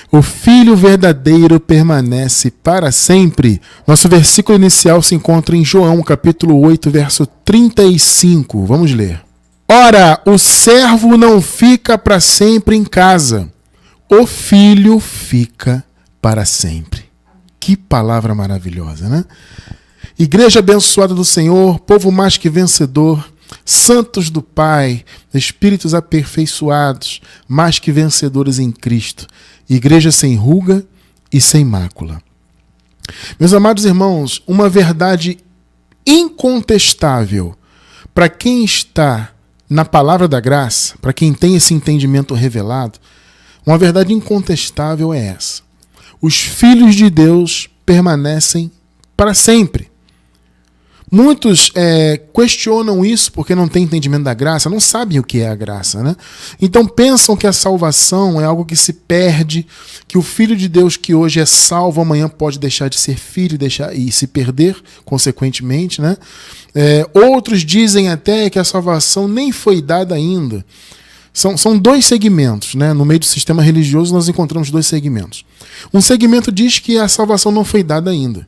O Filho verdadeiro permanece para sempre. Nosso versículo inicial se encontra em João, capítulo 8, verso 35. Vamos ler. Ora, o servo não fica para sempre em casa. O Filho fica para sempre. Que palavra maravilhosa, né? Igreja abençoada do Senhor, povo mais que vencedor, santos do Pai, espíritos aperfeiçoados, mais que vencedores em Cristo. Igreja sem ruga e sem mácula. Meus amados irmãos, uma verdade incontestável para quem está na palavra da graça, para quem tem esse entendimento revelado, uma verdade incontestável é essa. Os filhos de Deus permanecem para sempre. Muitos questionam isso porque não têm entendimento da graça, não sabem o que é a graça, né? Então pensam que a salvação é algo que se perde, que o Filho de Deus que hoje é salvo, amanhã pode deixar de ser filho e se perder, consequentemente, né? Outros dizem até que a salvação nem foi dada ainda. São dois segmentos, né? No meio do sistema religioso nós encontramos dois segmentos. Um segmento diz que a salvação não foi dada ainda.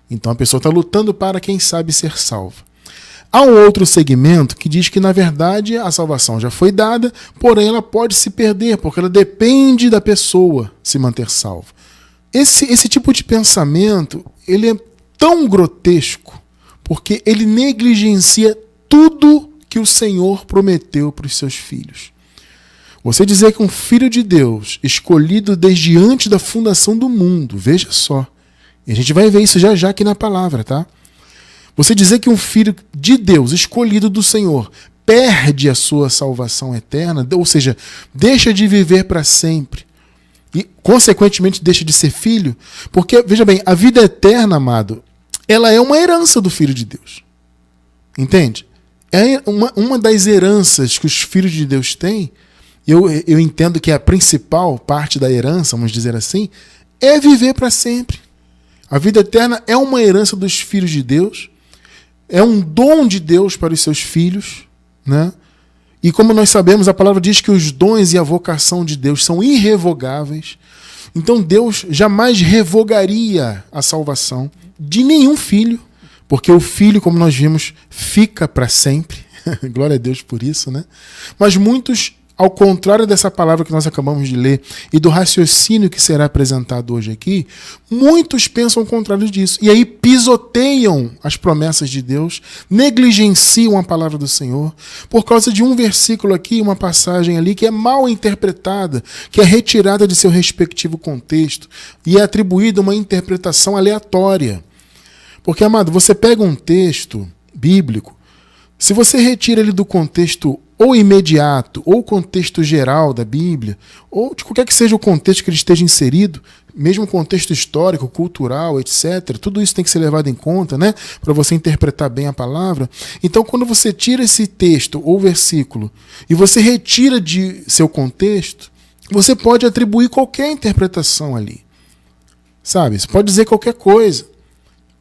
Então a pessoa está lutando para, quem sabe, ser salva. Há um outro segmento que diz que, na verdade, a salvação já foi dada, porém ela pode se perder, porque ela depende da pessoa se manter salva. Esse tipo de pensamento, ele é tão grotesco, porque ele negligencia tudo que o Senhor prometeu para os seus filhos. Você dizer que um filho de Deus, escolhido desde antes da fundação do mundo, veja só, e a gente vai ver isso já aqui na palavra, tá? Você dizer que um filho de Deus, escolhido do Senhor, perde a sua salvação eterna, ou seja, deixa de viver para sempre, e consequentemente deixa de ser filho, porque, veja bem, a vida eterna, amado, ela é uma herança do Filho de Deus. Entende? É uma das heranças que os filhos de Deus têm, eu entendo que a principal parte da herança, vamos dizer assim, é viver para sempre. A vida eterna é uma herança dos filhos de Deus, é um dom de Deus para os seus filhos, né? E como nós sabemos, a palavra diz que os dons e a vocação de Deus são irrevogáveis. Então Deus jamais revogaria a salvação de nenhum filho, porque o filho, como nós vimos, fica para sempre. Glória a Deus por isso, né? Mas muitos, ao contrário dessa palavra que nós acabamos de ler e do raciocínio que será apresentado hoje aqui, muitos pensam o contrário disso. E aí pisoteiam as promessas de Deus, negligenciam a palavra do Senhor, por causa de um versículo aqui, uma passagem ali que é mal interpretada, que é retirada de seu respectivo contexto e é atribuída uma interpretação aleatória. Porque, amado, você pega um texto bíblico, se você retira ele do contexto ou imediato, ou contexto geral da Bíblia, ou de qualquer que seja o contexto que ele esteja inserido, mesmo contexto histórico, cultural, etc., tudo isso tem que ser levado em conta, né, para você interpretar bem a palavra. Então, quando você tira esse texto ou versículo e você retira de seu contexto, você pode atribuir qualquer interpretação ali. Sabe? Você pode dizer qualquer coisa.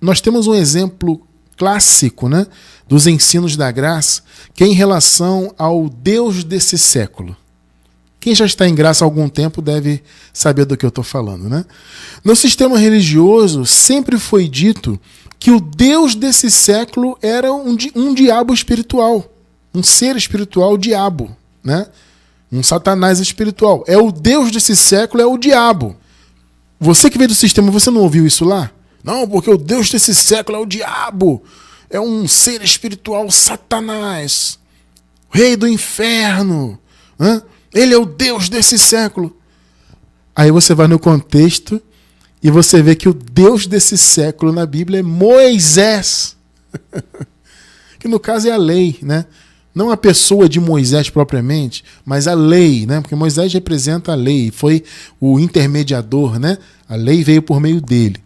Nós temos um exemplo clássico, né, dos ensinos da graça, que é em relação ao Deus desse século. Quem já está em graça há algum tempo deve saber do que eu estou falando, né? No sistema religioso, sempre foi dito que o Deus desse século era um diabo espiritual, um ser espiritual, diabo, né? Um Satanás espiritual. É o Deus desse século, é o diabo. Você que veio do sistema, você não ouviu isso lá? Não, porque o Deus desse século é o diabo. É um ser espiritual, Satanás, rei do inferno. Né? Ele é o Deus desse século. Aí você vai no contexto e você vê que o Deus desse século na Bíblia é Moisés. Que no caso é a lei, né? Não a pessoa de Moisés propriamente, mas a lei, né? Porque Moisés representa a lei, foi o intermediador, né? A lei veio por meio dele.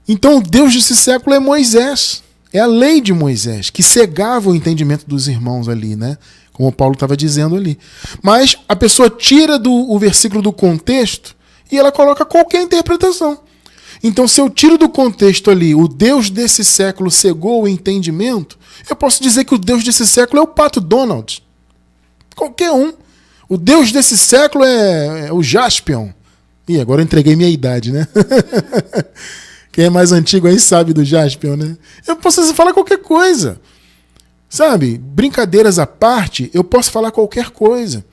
Então o Deus desse século é Moisés. É a lei de Moisés, que cegava o entendimento dos irmãos ali, né? Como Paulo estava dizendo ali. Mas a pessoa tira o versículo do contexto e ela coloca qualquer interpretação. Então, se eu tiro do contexto ali, o Deus desse século cegou o entendimento, eu posso dizer que o Deus desse século é o Pato Donald. Qualquer um. O Deus desse século é o Jaspion. Ih, agora eu entreguei minha idade, né? Quem é mais antigo aí sabe do Jaspion, né? Eu posso falar qualquer coisa. Sabe? Brincadeiras à parte, eu posso falar qualquer coisa.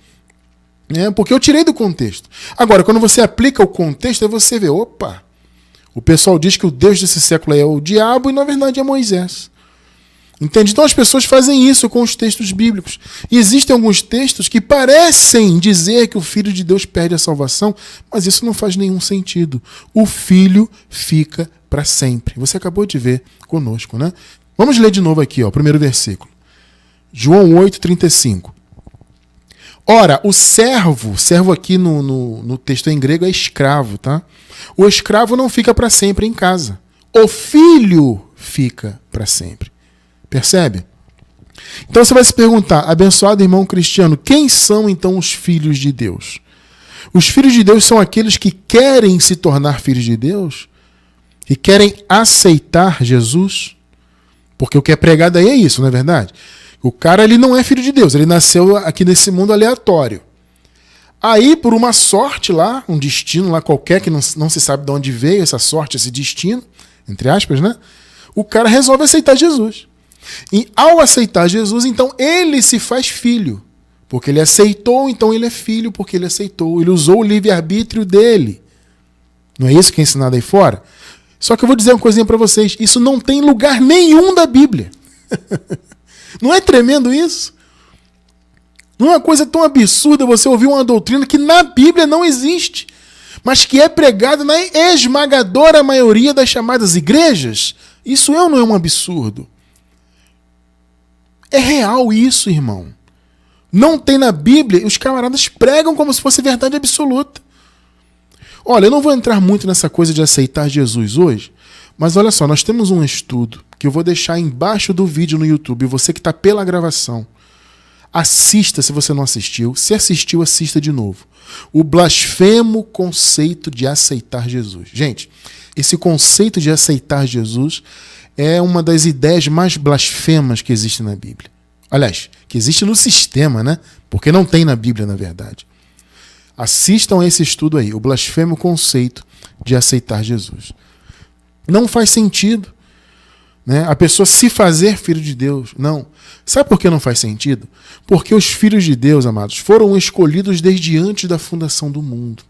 Porque eu tirei do contexto. Agora, quando você aplica o contexto, aí você vê, opa, o pessoal diz que o Deus desse século é o diabo e na verdade é Moisés. Entende? Então as pessoas fazem isso com os textos bíblicos. E existem alguns textos que parecem dizer que o Filho de Deus perde a salvação, mas isso não faz nenhum sentido. O Filho fica para sempre. Você acabou de ver conosco, né? Vamos ler de novo aqui, ó, o primeiro versículo. João 8,35. Ora, o servo aqui no texto em grego é escravo, tá? O escravo não fica para sempre em casa. O filho fica para sempre. Percebe? Então você vai se perguntar, abençoado irmão cristiano, quem são então os filhos de Deus? Os filhos de Deus são aqueles que querem se tornar filhos de Deus, que querem aceitar Jesus, porque o que é pregado aí é isso, não é verdade? O cara ele não é filho de Deus, ele nasceu aqui nesse mundo aleatório. Aí, por uma sorte lá, um destino lá qualquer, que não se sabe de onde veio essa sorte, esse destino, entre aspas, né? O cara resolve aceitar Jesus. E ao aceitar Jesus, então ele se faz filho. Porque ele aceitou, então ele é filho porque ele aceitou. Ele usou o livre-arbítrio dele. Não é isso que é ensinado aí fora? Só que eu vou dizer uma coisinha para vocês. Isso não tem lugar nenhum da Bíblia. Não é tremendo isso? Não é uma coisa tão absurda você ouvir uma doutrina que na Bíblia não existe, mas que é pregada na esmagadora maioria das chamadas igrejas? Isso é ou não é um absurdo? É real isso, irmão. Não tem na Bíblia, os camaradas pregam como se fosse verdade absoluta. Olha, eu não vou entrar muito nessa coisa de aceitar Jesus hoje, mas olha só, nós temos um estudo que eu vou deixar embaixo do vídeo no YouTube. Você que está pela gravação, assista se você não assistiu. Se assistiu, assista de novo. O blasfemo conceito de aceitar Jesus. Gente, esse conceito de aceitar Jesus é uma das ideias mais blasfemas que existe na Bíblia. Aliás, que existe no sistema, né? Porque não tem na Bíblia, na verdade. Assistam a esse estudo aí, o blasfemo conceito de aceitar Jesus. Não faz sentido, né? A pessoa se fazer filho de Deus. Não. Sabe por que não faz sentido? Porque os filhos de Deus, amados, foram escolhidos desde antes da fundação do mundo.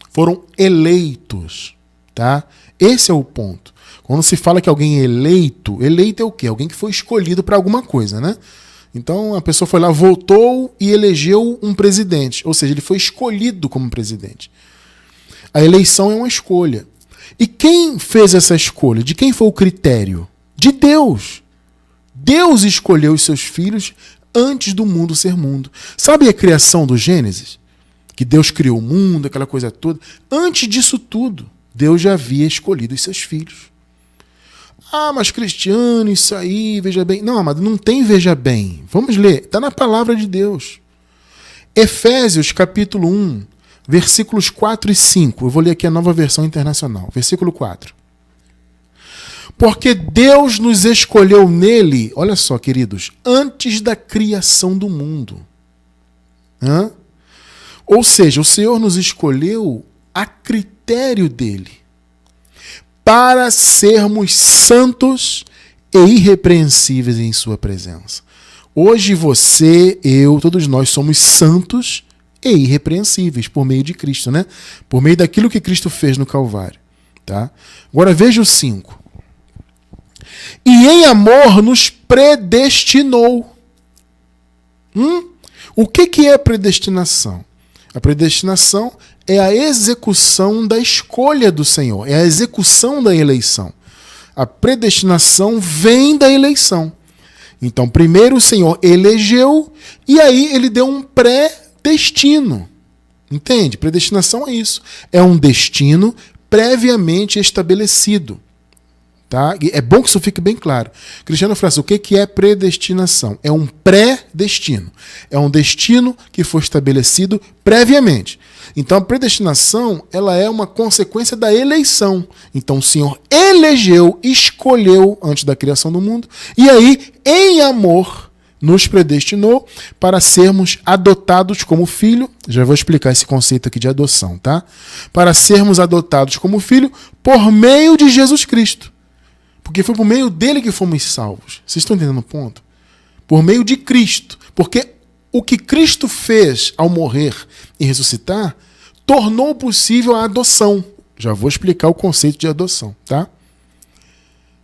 Foram eleitos, tá? Esse é o ponto. Quando se fala que alguém é eleito, eleito é o quê? Alguém que foi escolhido para alguma coisa, né? Então a pessoa foi lá, votou e elegeu um presidente. Ou seja, ele foi escolhido como presidente. A eleição é uma escolha. E quem fez essa escolha? De quem foi o critério? De Deus. Deus escolheu os seus filhos antes do mundo ser mundo. Sabe a criação do Gênesis? Que Deus criou o mundo, aquela coisa toda. Antes disso tudo, Deus já havia escolhido os seus filhos. Ah, mas Cristiano, isso aí, veja bem. Não, amado, não tem veja bem. Vamos ler, está na palavra de Deus. Efésios capítulo 1, versículos 4 e 5. Eu vou ler aqui a Nova Versão Internacional. Versículo 4. Porque Deus nos escolheu nele, olha só, queridos, antes da criação do mundo. Ou seja, o Senhor nos escolheu a critério dele, para sermos santos e irrepreensíveis em sua presença. Hoje você, eu, todos nós somos santos e irrepreensíveis por meio de Cristo, né? Por meio daquilo que Cristo fez no Calvário, tá? Agora veja o 5. E em amor nos predestinou. O que é predestinação? A predestinação é a execução da escolha do Senhor, é a execução da eleição. A predestinação vem da eleição. Então, primeiro o Senhor elegeu e aí ele deu um pré-destino. Entende? Predestinação é isso. É um destino previamente estabelecido. Tá? E é bom que isso fique bem claro. Cristiano França, o que é predestinação? É um pré-destino. É um destino que foi estabelecido previamente. Então a predestinação, ela é uma consequência da eleição. Então o Senhor elegeu, escolheu antes da criação do mundo, e aí, em amor, nos predestinou para sermos adotados como filho. Já vou explicar esse conceito aqui de adoção, tá? Para sermos adotados como filho por meio de Jesus Cristo. Porque foi por meio dele que fomos salvos. Vocês estão entendendo o ponto? Por meio de Cristo. Porque o que Cristo fez ao morrer e ressuscitar tornou possível a adoção. Já vou explicar o conceito de adoção, tá?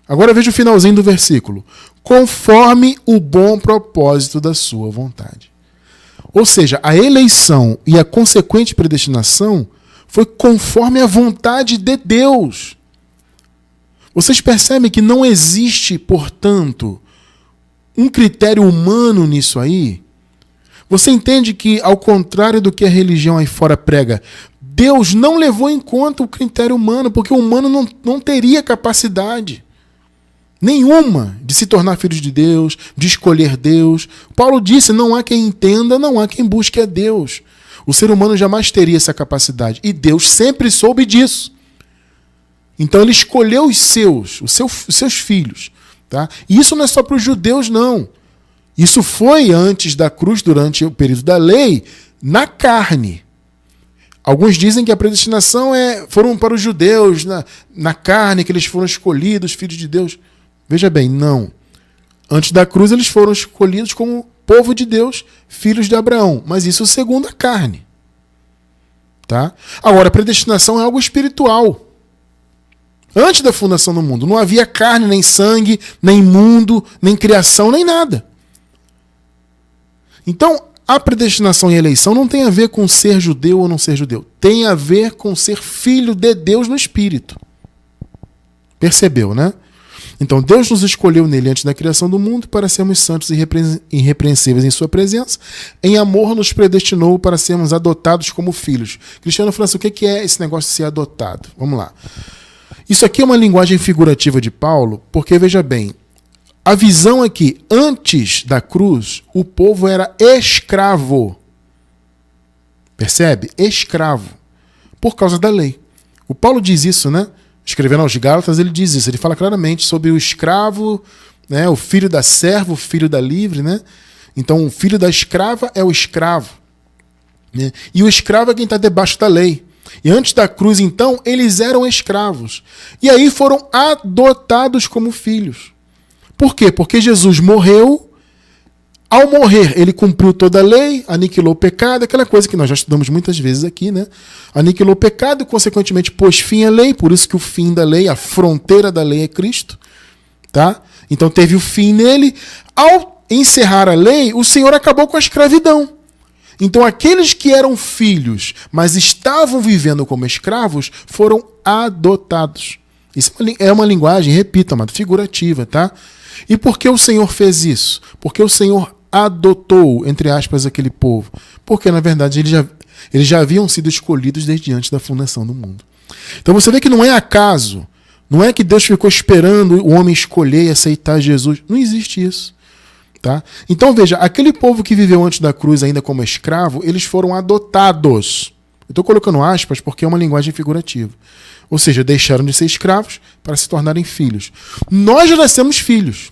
Agora veja o finalzinho do versículo. Conforme o bom propósito da sua vontade. Ou seja, a eleição e a consequente predestinação foi conforme a vontade de Deus. Vocês percebem que não existe, portanto, um critério humano nisso aí? Você entende que, ao contrário do que a religião aí fora prega, Deus não levou em conta o critério humano, porque o humano não teria capacidade nenhuma de se tornar filho de Deus, de escolher Deus. Paulo disse, não há quem entenda, não há quem busque a Deus. O ser humano jamais teria essa capacidade. E Deus sempre soube disso. Então ele escolheu os seus filhos. Tá? E isso não é só para os judeus, não. Isso foi antes da cruz, durante o período da lei, na carne. Alguns dizem que a predestinação foram para os judeus, na carne, que eles foram escolhidos, filhos de Deus. Veja bem, não. Antes da cruz eles foram escolhidos como povo de Deus, filhos de Abraão. Mas isso segundo a carne. Tá? Agora, a predestinação é algo espiritual. Antes da fundação do mundo, não havia carne, nem sangue, nem mundo, nem criação, nem nada. Então, a predestinação e a eleição não tem a ver com ser judeu ou não ser judeu. Tem a ver com ser filho de Deus no Espírito. Percebeu, né? Então, Deus nos escolheu nele antes da criação do mundo para sermos santos e irrepreensíveis em sua presença. Em amor, nos predestinou para sermos adotados como filhos. Cristiano França, o que é esse negócio de ser adotado? Vamos lá. Isso aqui é uma linguagem figurativa de Paulo, porque, veja bem, a visão é que antes da cruz, o povo era escravo. Percebe? Escravo. Por causa da lei. O Paulo diz isso, né? Escrevendo aos Gálatas, ele diz isso. Ele fala claramente sobre o escravo, né? O filho da serva, o filho da livre, né? Então, o filho da escrava é o escravo. Né? E o escravo é quem está debaixo da lei. E antes da cruz, então, eles eram escravos. E aí foram adotados como filhos. Por quê? Porque Jesus morreu. Ao morrer, ele cumpriu toda a lei, aniquilou o pecado, aquela coisa que nós já estudamos muitas vezes aqui, né? Aniquilou o pecado e, consequentemente, pôs fim à lei, por isso que o fim da lei, a fronteira da lei é Cristo. Tá? Então teve o fim nele. Ao encerrar a lei, o Senhor acabou com a escravidão. Então aqueles que eram filhos, mas estavam vivendo como escravos, foram adotados. Isso é uma linguagem, repito, amado, figurativa, tá? E por que o Senhor fez isso? Porque o Senhor adotou, entre aspas, aquele povo. Porque, na verdade, eles já haviam sido escolhidos desde antes da fundação do mundo. Então você vê que não é acaso, não é que Deus ficou esperando o homem escolher e aceitar Jesus. Não existe isso. Tá? Então veja, aquele povo que viveu antes da cruz ainda como escravo, eles foram adotados. Eu estou colocando aspas porque é uma linguagem figurativa. Ou seja, deixaram de ser escravos para se tornarem filhos. Nós já nascemos filhos.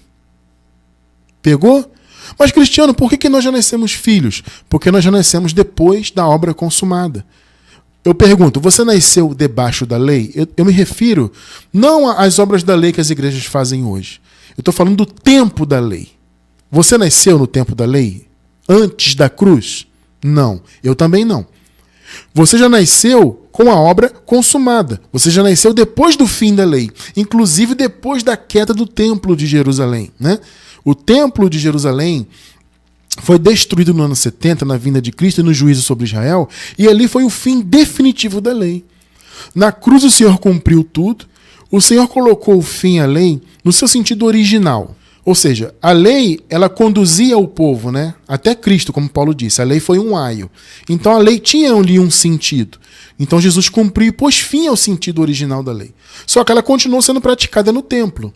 Pegou? Mas, Cristiano, por que nós já nascemos filhos? Porque nós já nascemos depois da obra consumada. Eu pergunto, você nasceu debaixo da lei? Eu me refiro não às obras da lei que as igrejas fazem hoje. Eu estou falando do tempo da lei. Você nasceu no tempo da lei? Antes da cruz? Não. Eu também não. Você já nasceu com a obra consumada. Você já nasceu depois do fim da lei. Inclusive depois da queda do templo de Jerusalém. Né? O templo de Jerusalém foi destruído no ano 70, na vinda de Cristo e no juízo sobre Israel. E ali foi o fim definitivo da lei. Na cruz o Senhor cumpriu tudo. O Senhor colocou o fim à lei no seu sentido original. Ou seja, a lei, ela conduzia o povo, né? Até Cristo, como Paulo disse. A lei foi um aio. Então a lei tinha ali um sentido. Então Jesus cumpriu e pôs fim ao sentido original da lei. Só que ela continuou sendo praticada no templo.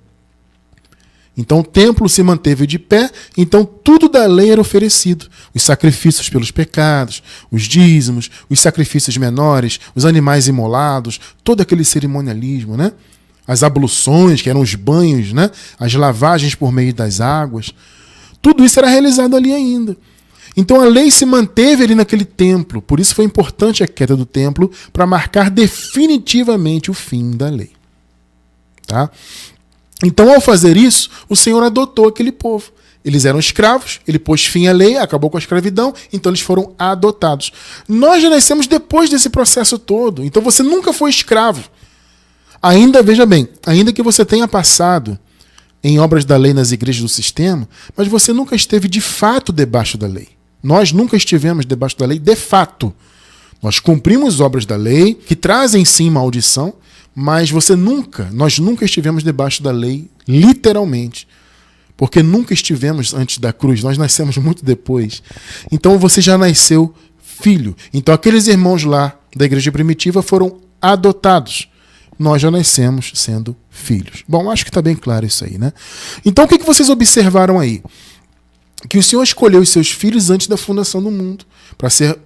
Então o templo se manteve de pé, então tudo da lei era oferecido. Os sacrifícios pelos pecados, os dízimos, os sacrifícios menores, os animais imolados, todo aquele cerimonialismo, né? As abluções, que eram os banhos, né? As lavagens por meio das águas. Tudo isso era realizado ali ainda. Então a lei se manteve ali naquele templo. Por isso foi importante a queda do templo, para marcar definitivamente o fim da lei. Tá? Então, ao fazer isso, o Senhor adotou aquele povo. Eles eram escravos, ele pôs fim à lei, acabou com a escravidão, então eles foram adotados. Nós já nascemos depois desse processo todo, então você nunca foi escravo. Ainda, veja bem, ainda que você tenha passado em obras da lei nas igrejas do sistema, mas você nunca esteve de fato debaixo da lei. Nós nunca estivemos debaixo da lei de fato. Nós cumprimos obras da lei, que trazem sim maldição, mas nós nunca estivemos debaixo da lei, literalmente. Porque nunca estivemos antes da cruz, nós nascemos muito depois. Então você já nasceu filho. Então aqueles irmãos lá da igreja primitiva foram adotados. Nós já nascemos sendo filhos. Bom, acho que está bem claro isso aí, né? Então o que vocês observaram aí? Que o Senhor escolheu os seus filhos antes da fundação do mundo,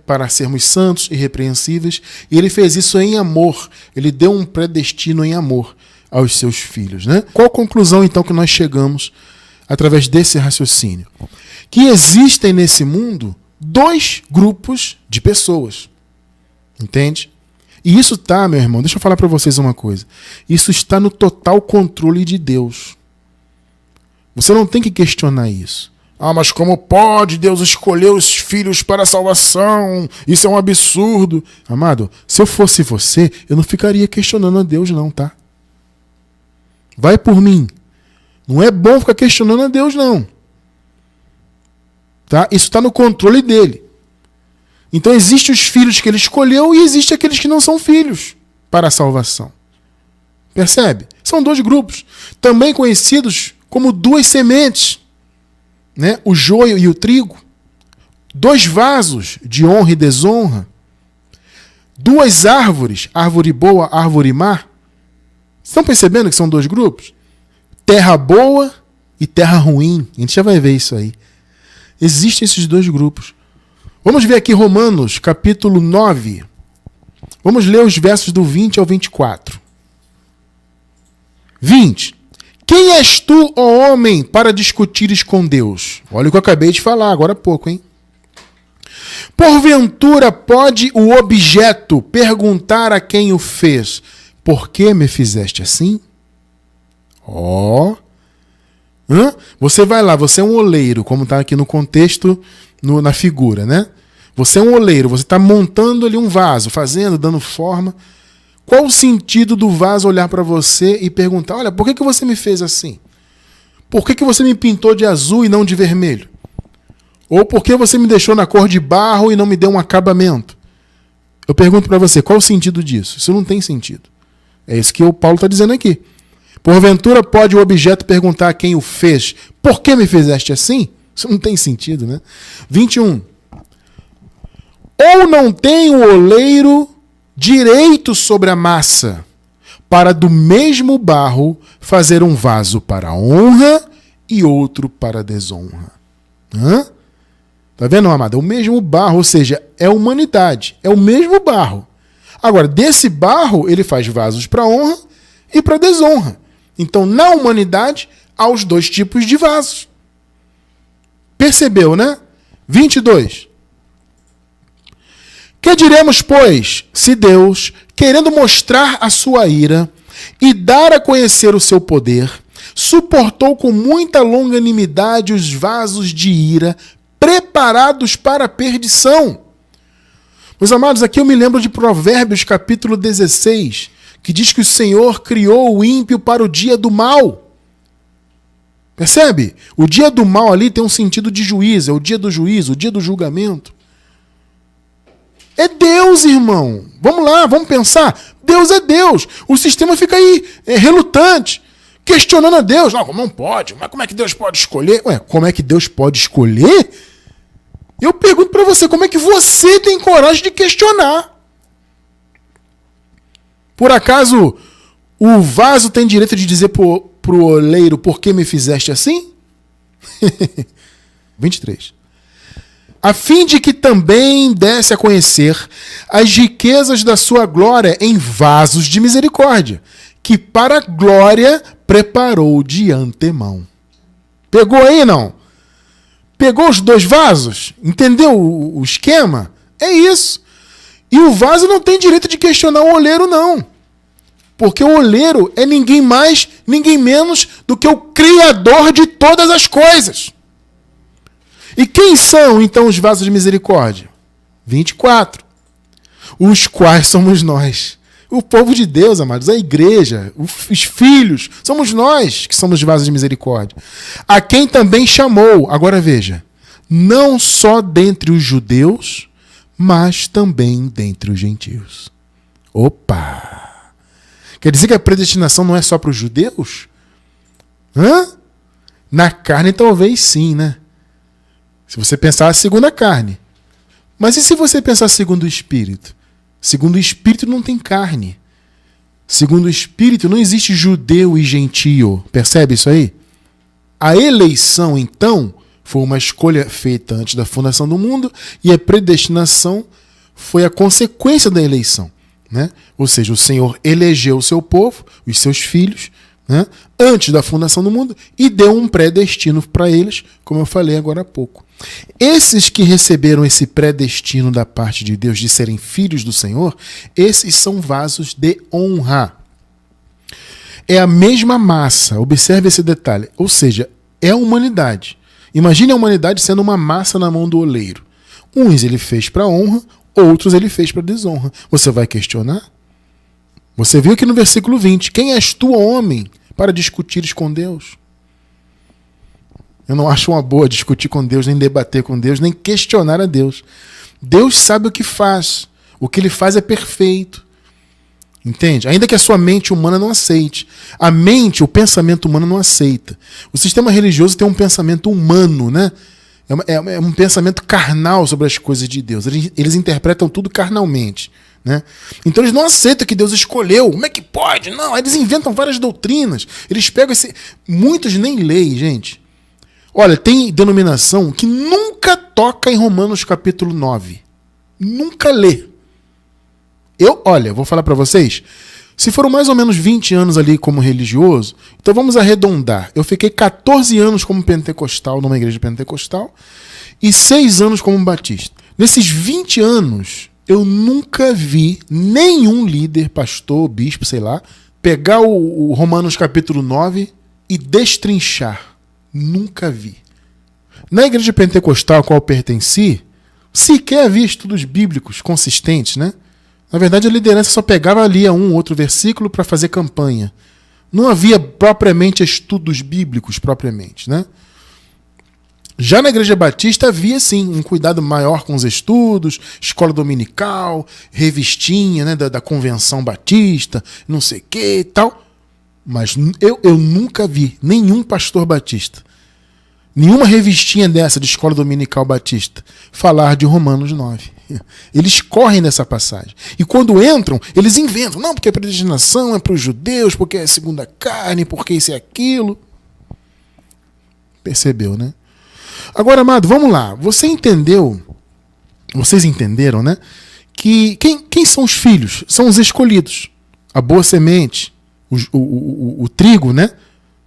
para sermos santos e irrepreensíveis, e ele fez isso em amor. Ele deu um predestino em amor aos seus filhos, né? Qual a conclusão então que nós chegamos através desse raciocínio? Que existem nesse mundo dois grupos de pessoas. Entende? E isso está, meu irmão, deixa eu falar para vocês uma coisa. Isso está no total controle de Deus. Você não tem que questionar isso. Ah, mas como pode Deus escolher os filhos para a salvação? Isso é um absurdo. Amado, se eu fosse você, eu não ficaria questionando a Deus não, tá? Vai por mim. Não é bom ficar questionando a Deus, não. Tá? Isso está no controle dele. Então existem os filhos que ele escolheu e existem aqueles que não são filhos para a salvação. Percebe? São dois grupos. Também conhecidos como duas sementes. Né? O joio e o trigo. Dois vasos de honra e desonra. Duas árvores, árvore boa, árvore má. Estão percebendo que são dois grupos? Terra boa e terra ruim. A gente já vai ver isso aí. Existem esses dois grupos. Vamos ver aqui Romanos, capítulo 9. Vamos ler os versos do 20 ao 24. 20. Quem és tu, ó homem, para discutires com Deus? Olha o que eu acabei de falar agora há pouco, hein? Porventura pode o objeto perguntar a quem o fez: por que me fizeste assim? Você vai lá, você é um oleiro, como está aqui no contexto, na figura, né? Você é um oleiro, você está montando ali um vaso, dando forma. Qual o sentido do vaso olhar para você e perguntar: olha, por que você me fez assim? Por que você me pintou de azul e não de vermelho? Ou por que você me deixou na cor de barro e não me deu um acabamento? Eu pergunto para você, qual o sentido disso? Isso não tem sentido. É isso que o Paulo está dizendo aqui. Porventura pode o objeto perguntar a quem o fez: por que me fizeste assim? Isso não tem sentido, né? 21. Ou não tem o oleiro direito sobre a massa, para do mesmo barro fazer um vaso para honra e outro para desonra? Tá vendo, amado? É o mesmo barro, ou seja, é a humanidade. É o mesmo barro. Agora, desse barro, ele faz vasos para honra e para desonra. Então, na humanidade, há os dois tipos de vasos. Percebeu, né? 22. Que diremos, pois, se Deus, querendo mostrar a sua ira e dar a conhecer o seu poder, suportou com muita longanimidade os vasos de ira preparados para a perdição? Meus amados, aqui eu me lembro de Provérbios capítulo 16, que diz que o Senhor criou o ímpio para o dia do mal. Percebe? O dia do mal ali tem um sentido de juízo, é o dia do juízo, o dia do julgamento. É Deus, irmão. Vamos lá, vamos pensar. Deus é Deus. O sistema fica aí relutante, questionando a Deus. Não pode. Mas como é que Deus pode escolher? Ué, como é que Deus pode escolher? Eu pergunto para você, como é que você tem coragem de questionar? Por acaso o vaso tem direito de dizer pro oleiro: por que me fizeste assim? 23. A fim de que também desse a conhecer as riquezas da sua glória em vasos de misericórdia, que para a glória preparou de antemão. Pegou aí, não? Pegou os dois vasos? Entendeu o esquema? É isso. E o vaso não tem direito de questionar o oleiro, não. Porque o oleiro é ninguém mais, ninguém menos do que o Criador de todas as coisas. E quem são, então, os vasos de misericórdia? 24. Os quais somos nós. O povo de Deus, amados, a igreja, os filhos, somos nós que somos vasos de misericórdia. A quem também chamou, agora veja, não só dentre os judeus, mas também dentre os gentios. Opa! Quer dizer que a predestinação não é só para os judeus? Na carne talvez sim, né? Se você pensar segundo a carne. Mas e se você pensar segundo o Espírito? Segundo o Espírito não tem carne. Segundo o Espírito não existe judeu e gentio. Percebe isso aí? A eleição, então, foi uma escolha feita antes da fundação do mundo e a predestinação foi a consequência da eleição. Né? Ou seja, o Senhor elegeu o seu povo, os seus filhos, né? Antes da fundação do mundo e deu um predestino para eles, como eu falei agora há pouco. Esses que receberam esse predestino da parte de Deus de serem filhos do Senhor, esses são vasos de honra. É a mesma massa, observe esse detalhe, ou seja, é a humanidade. Imagine a humanidade sendo uma massa na mão do oleiro. Uns ele fez para honra, outros ele fez para desonra. Você vai questionar? Você viu aqui no versículo 20, quem és tu, homem, para discutires com Deus? Eu não acho uma boa discutir com Deus, nem debater com Deus, nem questionar a Deus. Deus sabe o que faz. O que ele faz é perfeito. Entende? Ainda que a sua mente humana não aceite. A mente, o pensamento humano não aceita. O sistema religioso tem um pensamento humano, né? É um pensamento carnal sobre as coisas de Deus. Eles interpretam tudo carnalmente. Né? Então eles não aceitam que Deus escolheu. Como é que pode? Não, eles inventam várias doutrinas. Eles pegam esse... Muitos nem leem, gente. Olha, tem denominação que nunca toca em Romanos capítulo 9. Nunca lê. Olha, vou falar para vocês. Se foram mais ou menos 20 anos ali como religioso, então vamos arredondar. Eu fiquei 14 anos como pentecostal, numa igreja pentecostal, e 6 anos como batista. Nesses 20 anos, eu nunca vi nenhum líder, pastor, bispo, sei lá, pegar o Romanos capítulo 9 e destrinchar. Nunca vi. Na igreja pentecostal a qual eu pertenci, sequer havia estudos bíblicos consistentes, né? Na verdade, a liderança só pegava ali um outro versículo para fazer campanha. Não havia propriamente estudos bíblicos, propriamente, né? Já na igreja batista havia, sim, um cuidado maior com os estudos, escola dominical, revistinha, né, da convenção batista, não sei o que e tal. Mas eu nunca vi nenhum pastor batista, nenhuma revistinha dessa de escola dominical batista, falar de Romanos 9. Eles correm nessa passagem. E quando entram, eles inventam. Não, porque a predestinação é para os judeus, porque é segunda carne, porque isso e aquilo. Percebeu, né? Agora, amado, vamos lá. Vocês entenderam, né? Que quem são os filhos? São os escolhidos. A boa semente, o trigo, né?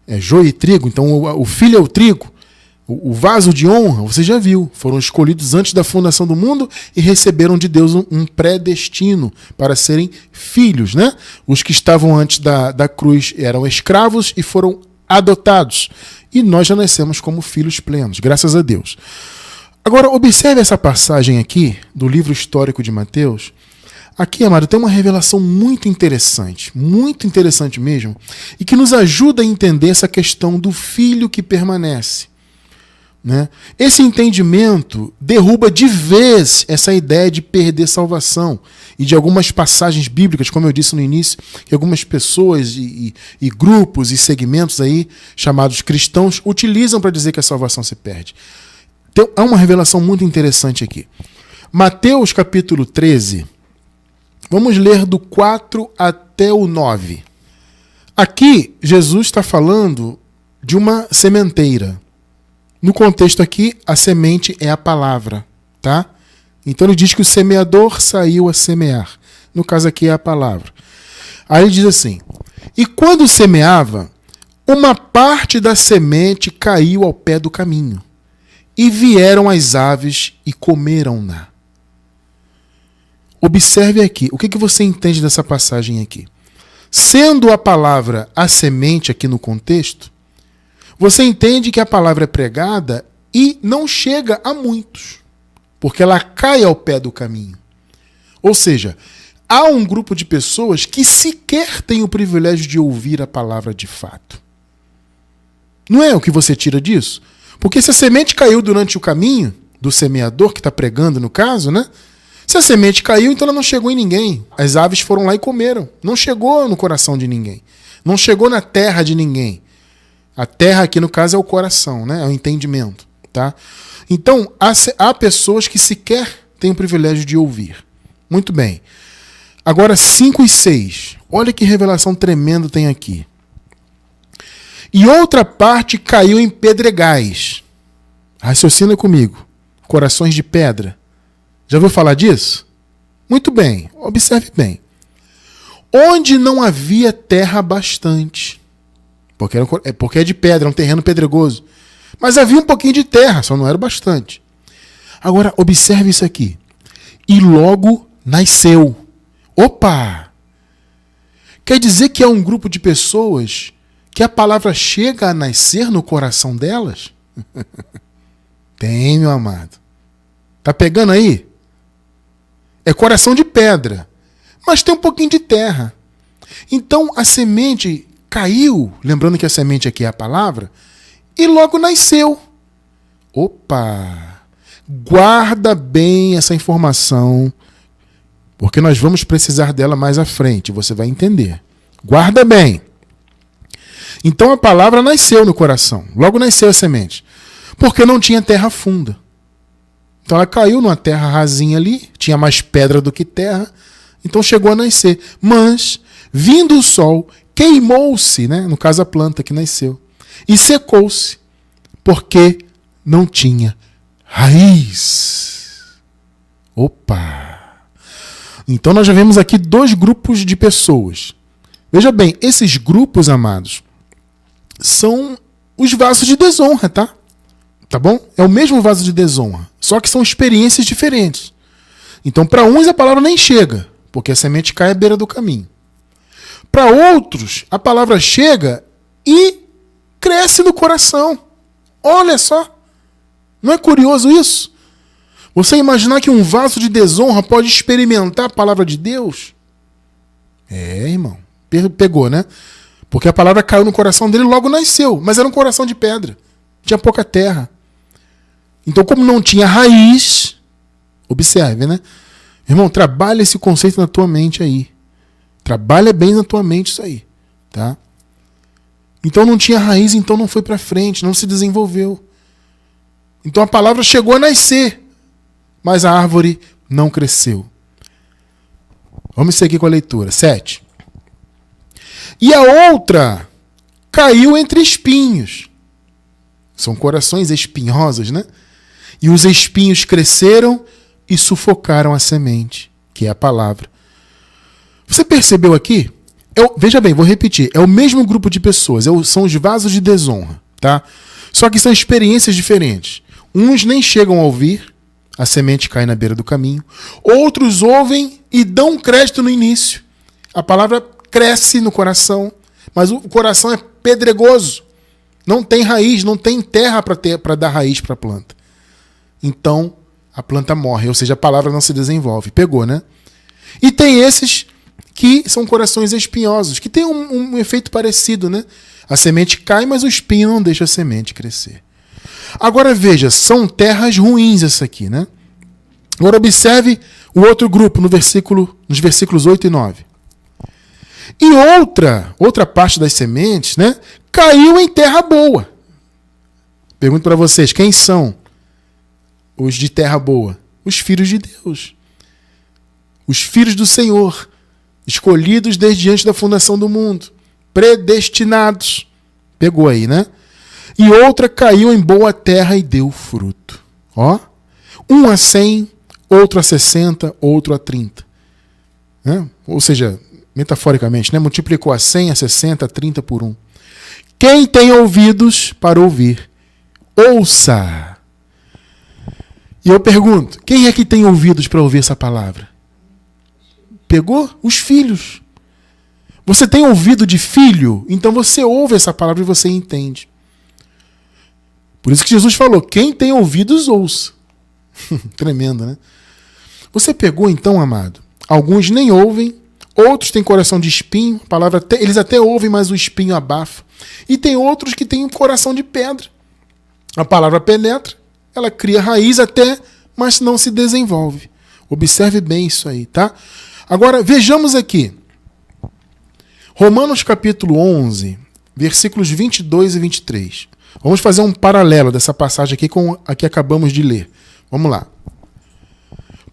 É joio e trigo. Então, o filho é o trigo. O vaso de honra, você já viu, foram escolhidos antes da fundação do mundo e receberam de Deus um predestino para serem filhos, né? Os que estavam antes da cruz eram escravos e foram adotados. E nós já nascemos como filhos plenos, graças a Deus. Agora, observe essa passagem aqui do livro histórico de Mateus. Aqui, amado, tem uma revelação muito interessante mesmo, e que nos ajuda a entender essa questão do filho que permanece. Né? Esse entendimento derruba de vez essa ideia de perder salvação e de algumas passagens bíblicas, como eu disse no início, que algumas pessoas e grupos e segmentos aí chamados cristãos utilizam para dizer que a salvação se perde. Então, há uma revelação muito interessante aqui. Mateus capítulo 13, vamos ler do 4 até o 9. Aqui, Jesus está falando de uma sementeira. No contexto aqui, a semente é a palavra, tá? Então ele diz que o semeador saiu a semear. No caso aqui é a palavra. Aí ele diz assim: e quando semeava, uma parte da semente caiu ao pé do caminho. e vieram as aves e comeram-na. Observe aqui, o que você entende dessa passagem aqui? Sendo a palavra a semente aqui no contexto, você entende que a palavra é pregada e não chega a muitos, porque ela cai ao pé do caminho. Ou seja, há um grupo de pessoas que sequer tem o privilégio de ouvir a palavra de fato. Não é o que você tira disso? Porque se a semente caiu durante o caminho do semeador, que está pregando no caso, né? Se a semente caiu, então ela não chegou em ninguém. As aves foram lá e comeram. Não chegou no coração de ninguém. Não chegou na terra de ninguém. A terra aqui, no caso, é o coração, né? É o entendimento. Tá? Então, há pessoas que sequer têm o privilégio de ouvir. Muito bem. Agora, 5 e 6. Olha que revelação tremenda tem aqui. E outra parte caiu em pedregais. Raciocina comigo. Corações de pedra. Já ouviu falar disso? Muito bem. Observe bem. Onde não havia terra bastante. Porque é de pedra, é um terreno pedregoso. Mas havia um pouquinho de terra, só não era bastante. Agora, observe isso aqui. E logo nasceu. Opa! Quer dizer que é um grupo de pessoas que a palavra chega a nascer no coração delas? Tem, meu amado. Tá pegando aí? É coração de pedra, mas tem um pouquinho de terra. Então a semente caiu, lembrando que a semente aqui é a palavra, e logo nasceu. Opa! Guarda bem essa informação, porque nós vamos precisar dela mais à frente, você vai entender. Guarda bem. Então a palavra nasceu no coração, logo nasceu a semente, porque não tinha terra funda. Então ela caiu numa terra rasinha ali, tinha mais pedra do que terra, então chegou a nascer. Mas, vindo o sol, queimou-se, né? No caso a planta que nasceu, e secou-se, porque não tinha raiz. Opa! Então nós já vemos aqui 2 grupos de pessoas. Veja bem, esses grupos, amados, são os vasos de desonra, tá? Tá bom? É o mesmo vaso de desonra, só que são experiências diferentes. Então, para uns a palavra nem chega, porque a semente cai à beira do caminho. Para outros, a palavra chega e cresce no coração. Olha só. Não é curioso isso? Você imaginar que um vaso de desonra pode experimentar a palavra de Deus? É, irmão. Pegou, né? Porque a palavra caiu no coração dele e logo nasceu. Mas era um coração de pedra. Tinha pouca terra. Então, como não tinha raiz, observe, né? Irmão, trabalha esse conceito na tua mente aí. Trabalha bem na tua mente isso aí, tá? Então não tinha raiz, então não foi para frente, não se desenvolveu. Então a palavra chegou a nascer, mas a árvore não cresceu. Vamos seguir com a leitura. 7. E a outra caiu entre espinhos. São corações espinhosos, né? E os espinhos cresceram e sufocaram a semente, que é a palavra. Você percebeu aqui? Veja bem, vou repetir. É o mesmo grupo de pessoas. São os vasos de desonra, tá? Só que são experiências diferentes. Uns nem chegam a ouvir, a semente cai na beira do caminho. Outros ouvem e dão crédito no início. A palavra cresce no coração, mas o coração é pedregoso. Não tem raiz, não tem terra para dar raiz para a planta. Então, a planta morre, ou seja, a palavra não se desenvolve. Pegou, né? E tem esses que são corações espinhosos, que tem um efeito parecido, né? A semente cai, mas o espinho não deixa a semente crescer. Agora veja, são terras ruins essa aqui, né? Agora observe o outro grupo nos versículos 8 e 9. E outra parte das sementes, né, caiu em terra boa. Pergunto para vocês, quem são os de terra boa? Os filhos de Deus. Os filhos do Senhor, escolhidos desde antes da fundação do mundo, predestinados. Pegou aí, né? E outra caiu em boa terra e deu fruto. Ó, um a 100, outro a 60, outro a 30. Né? Ou seja, metaforicamente, né? Multiplicou a 100, a 60, a 30 por 1. Quem tem ouvidos para ouvir, ouça E eu pergunto, quem é que tem ouvidos para ouvir essa palavra? Pegou? Os filhos. Você tem ouvido de filho? Então você ouve essa palavra e você entende. Por isso que Jesus falou, quem tem ouvidos, ouça. Tremendo, né? Você pegou então, amado? Alguns nem ouvem, outros têm coração de espinho, a palavra eles até ouvem, mas o espinho abafa. E tem outros que têm um coração de pedra. A palavra penetra, ela cria raiz até, mas não se desenvolve. Observe bem isso aí, tá? Agora, vejamos aqui. Romanos capítulo 11, versículos 22 e 23. Vamos fazer um paralelo dessa passagem aqui com a que acabamos de ler. Vamos lá.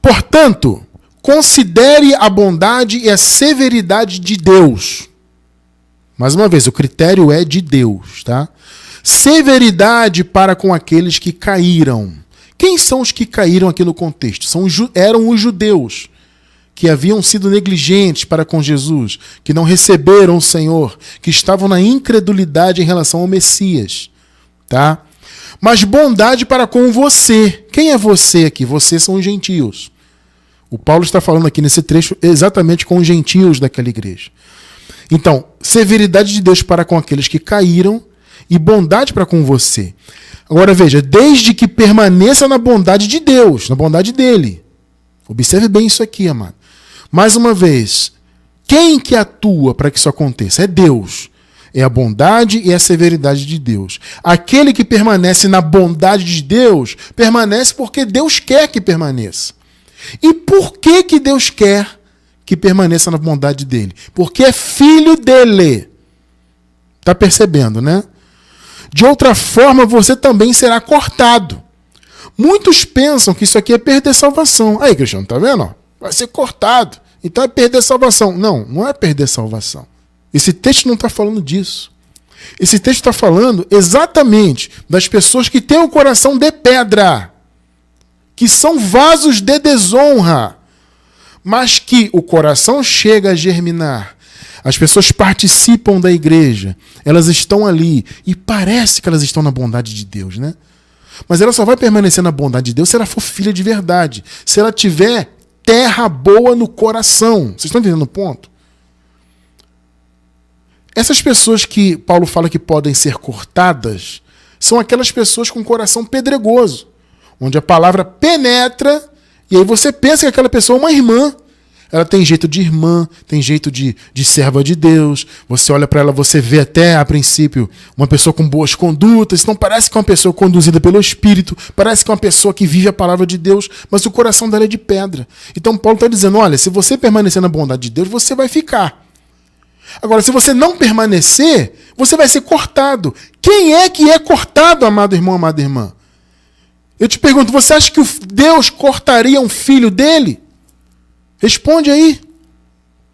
Portanto, considere a bondade e a severidade de Deus. Mais uma vez, o critério é de Deus, tá? Severidade para com aqueles que caíram. Quem são os que caíram aqui no contexto? Eram os judeus, que haviam sido negligentes para com Jesus, que não receberam o Senhor, que estavam na incredulidade em relação ao Messias, tá? Mas bondade para com você. Quem é você aqui? Vocês são os gentios. O Paulo está falando aqui nesse trecho exatamente com os gentios daquela igreja. Então, severidade de Deus para com aqueles que caíram e bondade para com você. Agora veja, desde que permaneça na bondade de Deus, na bondade dele. Observe bem isso aqui, amado. Mais uma vez, quem que atua para que isso aconteça? É Deus. É a bondade e a severidade de Deus. Aquele que permanece na bondade de Deus, permanece porque Deus quer que permaneça. E por que que Deus quer que permaneça na bondade dele? Porque é filho dele. Está percebendo, né? De outra forma, você também será cortado. Muitos pensam que isso aqui é perder salvação. Aí, Cristiano, tá vendo? Vai ser cortado. Então é perder salvação. Não, não é perder salvação. Esse texto não está falando disso. Esse texto está falando exatamente das pessoas que têm o coração de pedra, que são vasos de desonra, mas que o coração chega a germinar. As pessoas participam da igreja, elas estão ali e parece que elas estão na bondade de Deus, né? Mas ela só vai permanecer na bondade de Deus se ela for filha de verdade, se ela tiver terra boa no coração. Vocês estão entendendo o ponto? Essas pessoas que Paulo fala que podem ser cortadas são aquelas pessoas com coração pedregoso, onde a palavra penetra e aí você pensa que aquela pessoa é uma irmã. Ela tem jeito de irmã, tem jeito de serva de Deus. Você olha para ela, você vê até, a princípio, uma pessoa com boas condutas. Então parece que é uma pessoa conduzida pelo Espírito. Parece que é uma pessoa que vive a palavra de Deus. Mas o coração dela é de pedra. Então Paulo está dizendo, olha, se você permanecer na bondade de Deus, você vai ficar. Agora, se você não permanecer, você vai ser cortado. Quem é que é cortado, amado irmão, amada irmã? Eu te pergunto, você acha que Deus cortaria um filho dele? Responde aí.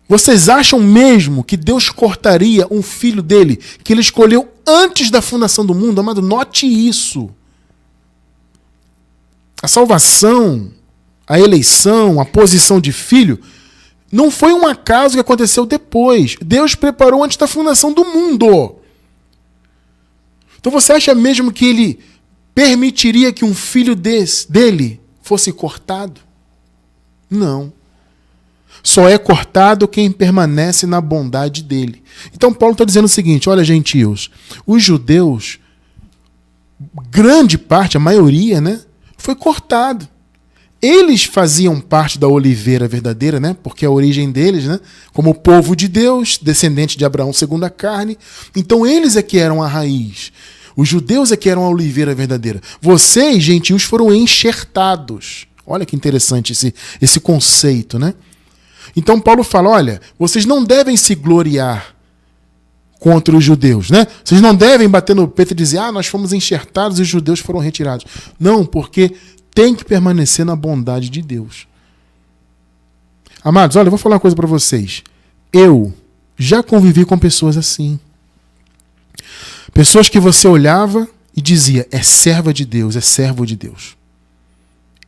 Vocês acham mesmo que Deus cortaria um filho dele, que ele escolheu antes da fundação do mundo? Amado, note isso. A salvação, a eleição, a posição de filho, não foi um acaso que aconteceu depois. Deus preparou antes da fundação do mundo. Então você acha mesmo que ele permitiria que um filho dele fosse cortado? Não. Só é cortado quem permanece na bondade dele. Então Paulo está dizendo o seguinte, olha, gentios, os judeus, grande parte, a maioria, né, foi cortado. Eles faziam parte da oliveira verdadeira, né, porque é a origem deles, né, como povo de Deus, descendente de Abraão segundo a carne. Então eles é que eram a raiz. Os judeus é que eram a oliveira verdadeira. Vocês, gentios, foram enxertados. Olha que interessante esse conceito, né? Então Paulo fala, olha, vocês não devem se gloriar contra os judeus, né? Vocês não devem bater no peito e dizer, nós fomos enxertados e os judeus foram retirados. Não, porque tem que permanecer na bondade de Deus. Amados, olha, eu vou falar uma coisa para vocês. Eu já convivi com pessoas assim. Pessoas que você olhava e dizia, é serva de Deus, é servo de Deus.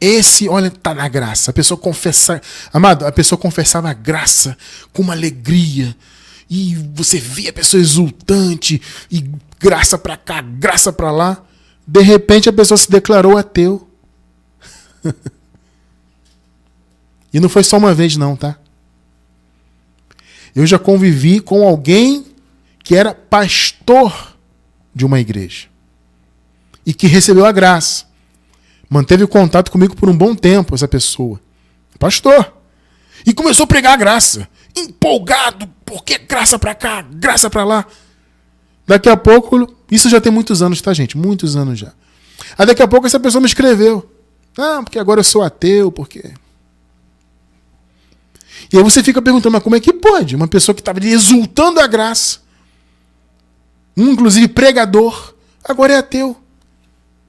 Esse, olha, tá na graça. A pessoa confessa, amado, a pessoa confessava a graça com uma alegria. E você via a pessoa exultante, e graça pra cá, graça pra lá. De repente a pessoa se declarou ateu. E não foi só uma vez não, tá? Eu já convivi com alguém que era pastor de uma igreja e que recebeu a graça. Manteve contato comigo por um bom tempo, essa pessoa. Pastor. E começou a pregar a graça. Empolgado, porque graça pra cá, graça pra lá. Daqui a pouco, isso já tem muitos anos, tá, gente? Muitos anos já. Aí daqui a pouco essa pessoa me escreveu. Ah, porque agora eu sou ateu, porque... E aí você fica perguntando, mas como é que pode? Uma pessoa que estava exultando a graça, inclusive pregador, agora é ateu.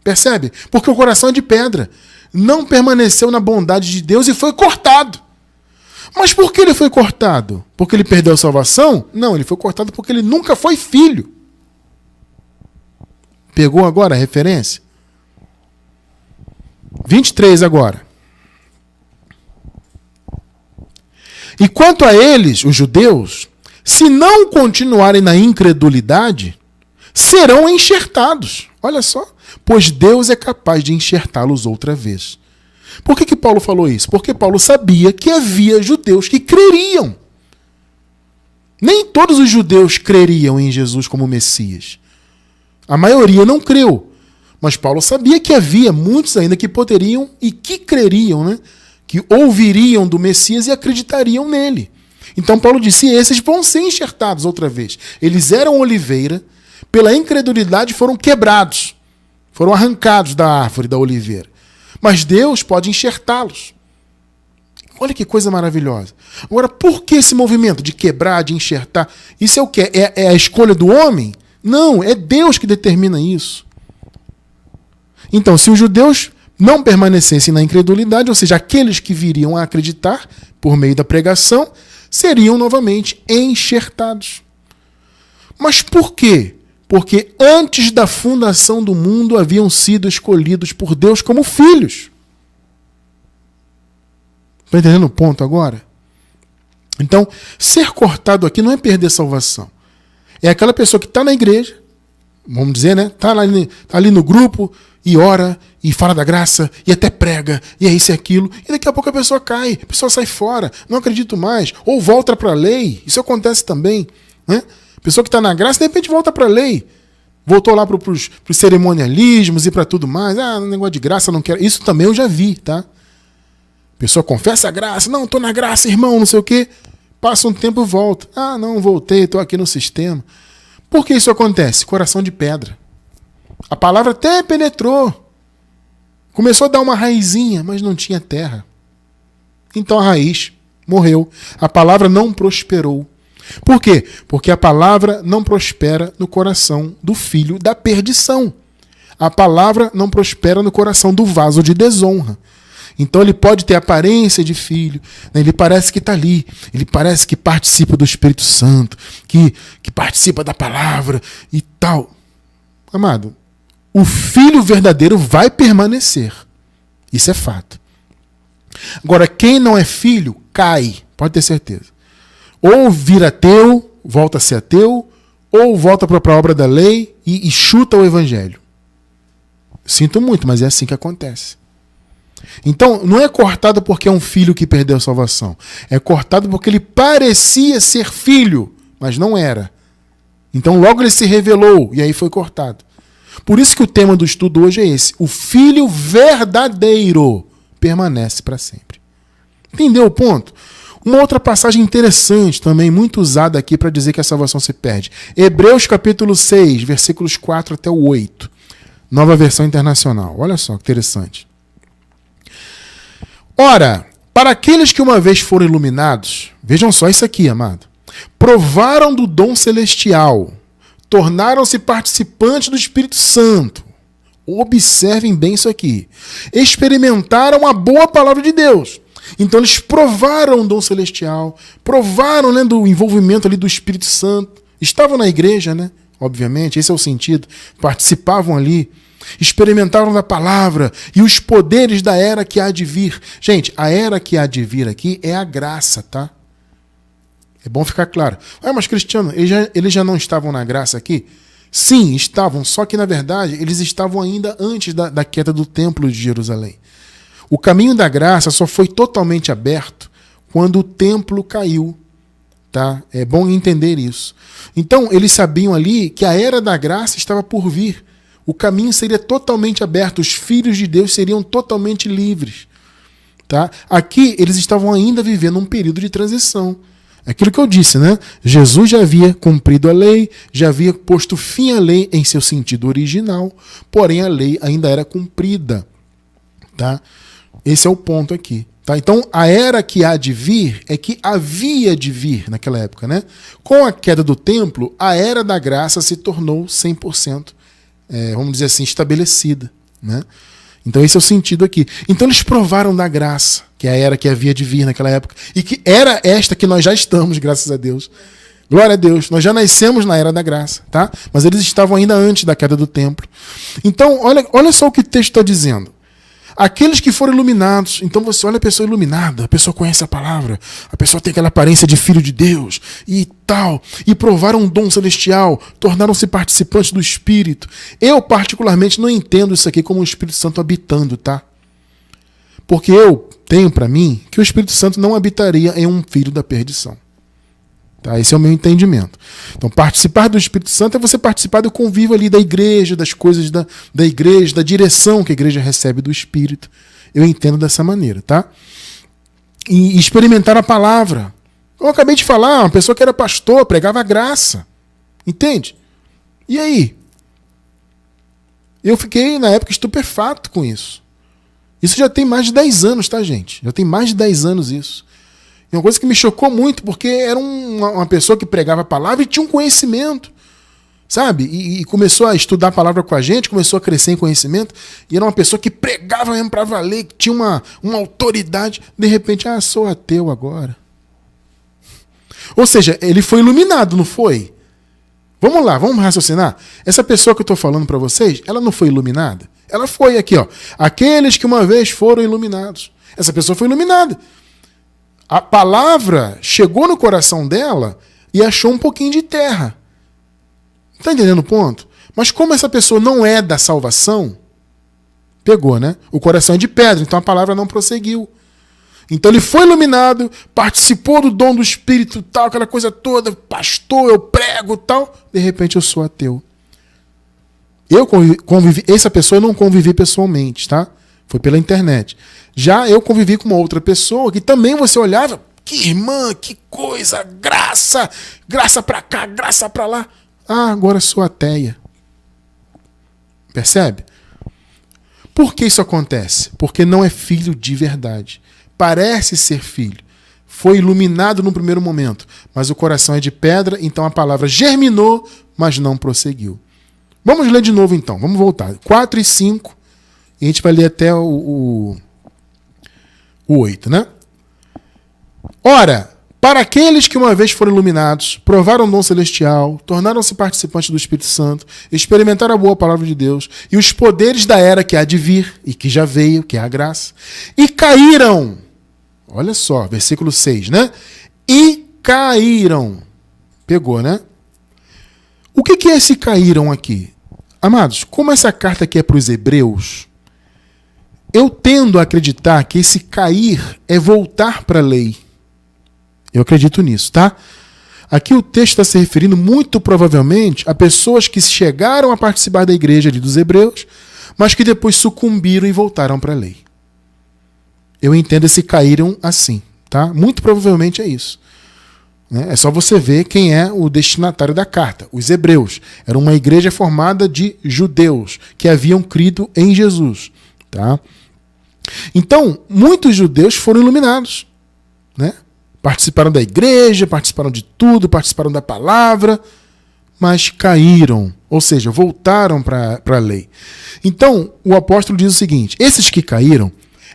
Percebe? Porque o coração é de pedra. Não permaneceu na bondade de Deus e foi cortado. Mas por que ele foi cortado? Porque ele perdeu a salvação? Não, ele foi cortado porque ele nunca foi filho. Pegou agora a referência? 23 agora. E quanto a eles, os judeus, se não continuarem na incredulidade, serão enxertados. Olha só. Pois Deus é capaz de enxertá-los outra vez. Por que Paulo falou isso? Porque Paulo sabia que havia judeus que creriam. Nem todos os judeus creriam em Jesus como Messias. A maioria não creu. Mas Paulo sabia que havia muitos ainda que poderiam e que creriam, né? Que ouviriam do Messias e acreditariam nele. Então Paulo disse, esses vão ser enxertados outra vez. Eles eram oliveira, pela incredulidade foram quebrados, foram arrancados da árvore da oliveira. Mas Deus pode enxertá-los. Olha que coisa maravilhosa. Agora, por que esse movimento de quebrar, de enxertar? Isso é o quê? É a escolha do homem? Não, é Deus que determina isso. Então, se os judeus não permanecessem na incredulidade, ou seja, aqueles que viriam a acreditar por meio da pregação, seriam novamente enxertados. Mas por quê? Porque antes da fundação do mundo haviam sido escolhidos por Deus como filhos. Está entendendo o ponto agora? Então, ser cortado aqui não é perder salvação. É aquela pessoa que está na igreja, vamos dizer, né? Está ali no grupo e ora e fala da graça e até prega e é isso e aquilo. E daqui a pouco a pessoa cai, a pessoa sai fora, não acredito mais. Ou volta para a lei. Isso acontece também, né? A pessoa que está na graça, de repente volta para a lei. Voltou lá para os cerimonialismos e para tudo mais. Ah, negócio de graça, não quero. Isso também eu já vi, tá? A pessoa confessa a graça. Não, estou na graça, irmão, não sei o quê. Passa um tempo e volta. Ah, não, voltei, estou aqui no sistema. Por que isso acontece? Coração de pedra. A palavra até penetrou. Começou a dar uma raizinha, mas não tinha terra. Então a raiz morreu. A palavra não prosperou. Por quê? Porque a palavra não prospera no coração do filho da perdição. A palavra não prospera no coração do vaso de desonra. Então ele pode ter aparência de filho, né? Ele parece que está ali, ele parece que participa do Espírito Santo, que participa da palavra e tal. Amado, o filho verdadeiro vai permanecer. Isso é fato. Agora, quem não é filho, cai, pode ter certeza. Ou vira ateu, volta a ser ateu, ou volta para a obra da lei e chuta o evangelho. Sinto muito, mas é assim que acontece. Então, não é cortado porque é um filho que perdeu a salvação. É cortado porque ele parecia ser filho, mas não era. Então, logo ele se revelou e aí foi cortado. Por isso que o tema do estudo hoje é esse. O filho verdadeiro permanece para sempre. Entendeu o ponto? Uma outra passagem interessante também, muito usada aqui para dizer que a salvação se perde. Hebreus capítulo 6, versículos 4 até o 8. Nova versão internacional. Olha só que interessante. Ora, para aqueles que uma vez foram iluminados, vejam só isso aqui, amado. Provaram do dom celestial, tornaram-se participantes do Espírito Santo. Observem bem isso aqui. Experimentaram a boa palavra de Deus. Então eles provaram o dom celestial, provaram, né, do envolvimento ali do Espírito Santo. Estavam na igreja, né? Obviamente, esse é o sentido. Participavam ali. Experimentaram da palavra e os poderes da era que há de vir. Gente, a era que há de vir aqui é a graça, tá? É bom ficar claro. Ah, mas Cristiano, eles já não estavam na graça aqui? Sim, estavam, só que na verdade eles estavam ainda antes da queda do templo de Jerusalém. O caminho da graça só foi totalmente aberto quando o templo caiu. Tá? É bom entender isso. Então, eles sabiam ali que a era da graça estava por vir. O caminho seria totalmente aberto, os filhos de Deus seriam totalmente livres. Tá? Aqui, eles estavam ainda vivendo um período de transição. Aquilo que eu disse, né? Jesus já havia cumprido a lei, já havia posto fim à lei em seu sentido original, porém a lei ainda era cumprida. Tá? Esse é o ponto aqui. Tá? Então, a era que há de vir é que havia de vir naquela época. Né? Com a queda do templo, a era da graça se tornou 100%, vamos dizer assim, estabelecida. Né? Então, esse é o sentido aqui. Então, eles provaram da graça, que é a era que havia de vir naquela época, e que era esta que nós já estamos, graças a Deus. Glória a Deus, nós já nascemos na era da graça, tá? Mas eles estavam ainda antes da queda do templo. Então, olha só o que o texto está dizendo. Aqueles que foram iluminados, então você olha a pessoa iluminada, a pessoa conhece a palavra, a pessoa tem aquela aparência de filho de Deus e tal, e provaram um dom celestial, tornaram-se participantes do Espírito. Eu, particularmente, não entendo isso aqui como o Espírito Santo habitando, tá? Porque eu tenho para mim que o Espírito Santo não habitaria em um filho da perdição. Tá? Esse é o meu entendimento. Então, participar do Espírito Santo é você participar do convívio ali da igreja, das coisas da igreja, da direção que a igreja recebe do Espírito. Eu entendo dessa maneira, tá? E experimentar a palavra. Eu acabei de falar, uma pessoa que era pastor, pregava a graça. Entende? E aí? Eu fiquei, na época, estupefato com isso. Isso já tem mais de 10 anos, tá, gente? Já tem mais de 10 anos isso. E uma coisa que me chocou muito, porque era uma pessoa que pregava a palavra e tinha um conhecimento, sabe? E começou a estudar a palavra com a gente, começou a crescer em conhecimento, e era uma pessoa que pregava mesmo para valer, que tinha uma autoridade. De repente, sou ateu agora. Ou seja, ele foi iluminado, não foi? Vamos lá, vamos raciocinar. Essa pessoa que eu estou falando para vocês, ela não foi iluminada? Ela foi aqui, ó. Aqueles que uma vez foram iluminados. Essa pessoa foi iluminada. A palavra chegou no coração dela e achou um pouquinho de terra. Está entendendo o ponto? Mas como essa pessoa não é da salvação, pegou, né? O coração é de pedra, então a palavra não prosseguiu. Então ele foi iluminado, participou do dom do Espírito, tal, aquela coisa toda, pastor, eu prego, tal. De repente eu sou ateu. Eu convivi, essa pessoa eu não convivi pessoalmente, tá? Foi pela internet. Já eu convivi com uma outra pessoa que também você olhava, que irmã, que coisa, graça, graça pra cá, graça pra lá. Agora sou ateia. Percebe? Por que isso acontece? Porque não é filho de verdade. Parece ser filho. Foi iluminado no primeiro momento, mas o coração é de pedra, então a palavra germinou, mas não prosseguiu. Vamos ler de novo então, vamos voltar. 4 e 5, e a gente vai ler até o 8, né? Ora, para aqueles que uma vez foram iluminados, provaram o dom celestial, tornaram-se participantes do Espírito Santo, experimentaram a boa palavra de Deus e os poderes da era que há de vir e que já veio, que é a graça, e caíram. Olha só, versículo 6, né? E caíram. Pegou, né? O que é esse caíram aqui? Amados, como essa carta aqui é para os hebreus, eu tendo a acreditar que esse cair é voltar para a lei. Eu acredito nisso, tá? Aqui o texto está se referindo muito provavelmente a pessoas que chegaram a participar da igreja ali dos hebreus, mas que depois sucumbiram e voltaram para a lei. Eu entendo esse caíram assim, tá? Muito provavelmente é isso. É só você ver quem é o destinatário da carta. Os hebreus. Era uma igreja formada de judeus que haviam crido em Jesus. Tá? Então, muitos judeus foram iluminados. Né? Participaram da igreja, participaram de tudo, participaram da palavra, mas caíram. Ou seja, voltaram para a lei. Então, o apóstolo diz o seguinte: esses que caíram,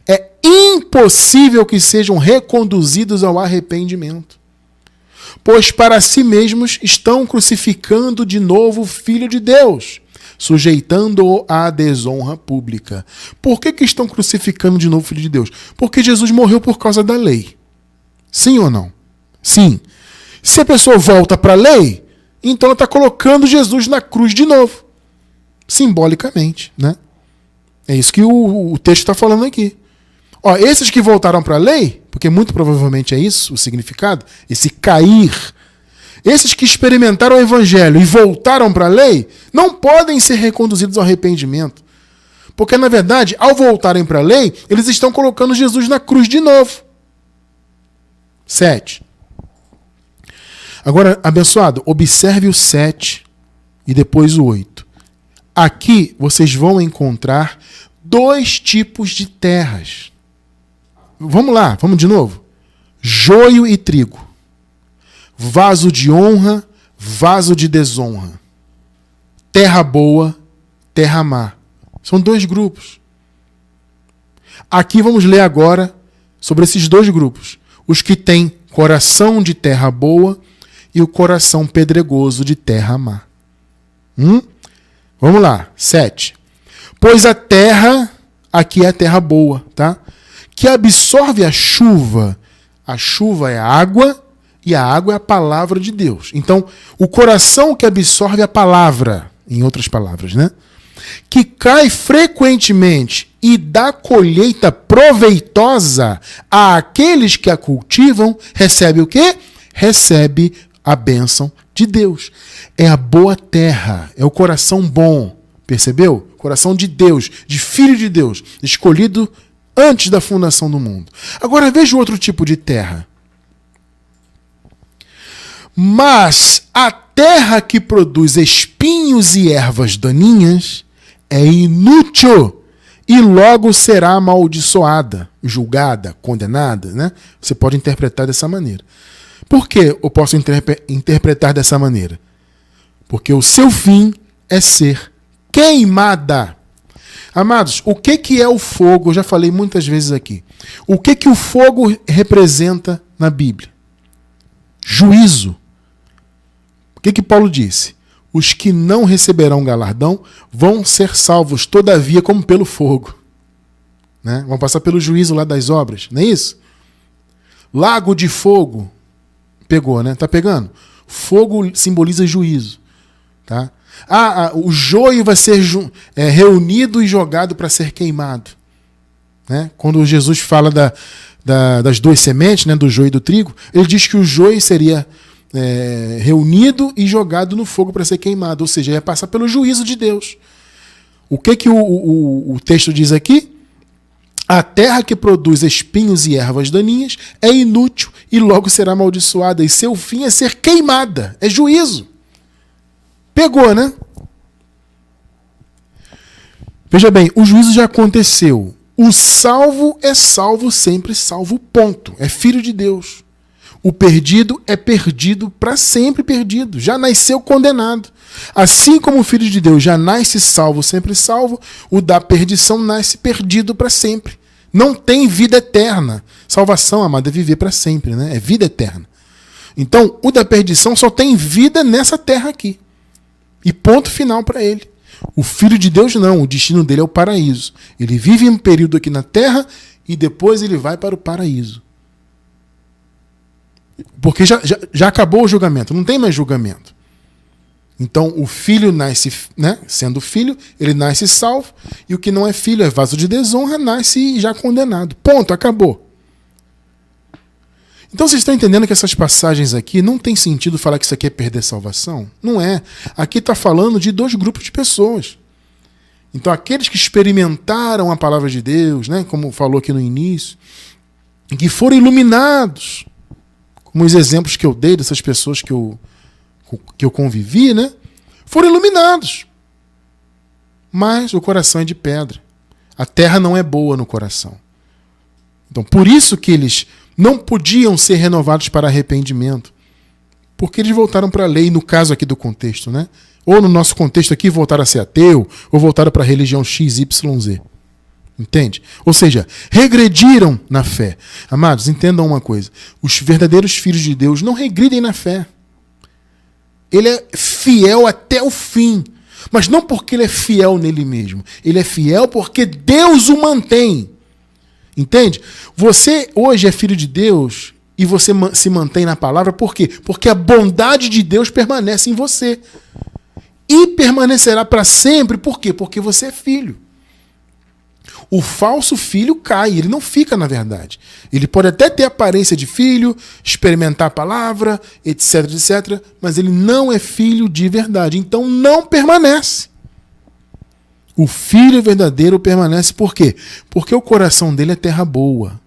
é impossível que sejam reconduzidos ao arrependimento. Pois para si mesmos estão crucificando de novo o Filho de Deus, sujeitando-o à desonra pública. Por que estão crucificando de novo o Filho de Deus? Porque Jesus morreu por causa da lei. Sim ou não? Sim. Se a pessoa volta para a lei, então ela está colocando Jesus na cruz de novo. Simbolicamente, né? É isso que o texto está falando aqui. Ó, esses que voltaram para a lei, porque muito provavelmente é isso o significado, esse cair, esses que experimentaram o evangelho e voltaram para a lei, não podem ser reconduzidos ao arrependimento. Porque, na verdade, ao voltarem para a lei, eles estão colocando Jesus na cruz de novo. 7. Agora, abençoado, observe o 7 e depois o 8. Aqui vocês vão encontrar 2 tipos de terras. Vamos lá, vamos de novo. Joio e trigo. Vaso de honra, vaso de desonra. Terra boa, terra má. São 2 grupos. Aqui vamos ler agora sobre esses 2 grupos. Os que têm coração de terra boa e o coração pedregoso de terra má. Vamos lá, 7. Pois a terra, aqui é a terra boa, tá? Que absorve a chuva. A chuva é a água e a água é a palavra de Deus. Então, o coração que absorve a palavra, em outras palavras, né? Que cai frequentemente e dá colheita proveitosa àqueles que a cultivam, recebe o quê? Recebe a bênção de Deus. É a boa terra, é o coração bom, percebeu? Coração de Deus, de filho de Deus, escolhido antes da fundação do mundo. Agora veja outro tipo de terra. Mas a terra que produz espinhos e ervas daninhas é inútil e logo será amaldiçoada, julgada, condenada, né? Você pode interpretar dessa maneira. Por que eu posso interpretar dessa maneira? Porque o seu fim é ser queimada. Amados, o que é o fogo? Eu já falei muitas vezes aqui. O que o fogo representa na Bíblia? Juízo. O que Paulo disse? Os que não receberão galardão vão ser salvos, todavia, como pelo fogo. Né? Vão passar pelo juízo lá das obras, não é isso? Lago de fogo. Pegou, né? Tá pegando? Fogo simboliza juízo. Tá? O joio vai ser reunido e jogado para ser queimado. Né? Quando Jesus fala das 2 sementes, né, do joio e do trigo, ele diz que o joio seria reunido e jogado no fogo para ser queimado. Ou seja, ia passar pelo juízo de Deus. O que o texto diz aqui? A terra que produz espinhos e ervas daninhas é inútil e logo será amaldiçoada, e seu fim é ser queimada. É juízo. Pegou, né? Veja bem, o juízo já aconteceu. O salvo é salvo sempre, salvo, ponto. É filho de Deus. O perdido é perdido para sempre perdido. Já nasceu condenado. Assim como o filho de Deus já nasce salvo, sempre salvo, o da perdição nasce perdido para sempre. Não tem vida eterna. Salvação, amado, é viver para sempre, né? É vida eterna. Então, o da perdição só tem vida nessa terra aqui. E ponto final para ele. O filho de Deus não, o destino dele é o paraíso. Ele vive um período aqui na terra e depois ele vai para o paraíso. Porque já acabou o julgamento, não tem mais julgamento. Então o filho nasce, né, sendo filho, ele nasce salvo, e o que não é filho, é vaso de desonra, nasce já condenado. Ponto, acabou. Então vocês estão entendendo que essas passagens aqui não tem sentido falar que isso aqui é perder salvação? Não é. Aqui está falando de 2 grupos de pessoas. Então aqueles que experimentaram a palavra de Deus, né, como falou aqui no início, que foram iluminados, como os exemplos que eu dei dessas pessoas que eu convivi, né, foram iluminados. Mas o coração é de pedra. A terra não é boa no coração. Então por isso que eles não podiam ser renovados para arrependimento, porque eles voltaram para a lei, no caso aqui do contexto, né? Ou no nosso contexto aqui, voltaram a ser ateu, ou voltaram para a religião XYZ. Entende? Ou seja, regrediram na fé. Amados, entendam uma coisa. Os verdadeiros filhos de Deus não regridem na fé. Ele é fiel até o fim. Mas não porque ele é fiel nele mesmo. Ele é fiel porque Deus o mantém. Entende? Você hoje é filho de Deus e você se mantém na palavra, por quê? Porque a bondade de Deus permanece em você. E permanecerá para sempre, por quê? Porque você é filho. O falso filho cai, ele não fica na verdade. Ele pode até ter aparência de filho, experimentar a palavra, etc, etc, mas ele não é filho de verdade, então não permanece. O filho verdadeiro permanece por quê? Porque o coração dele é terra boa.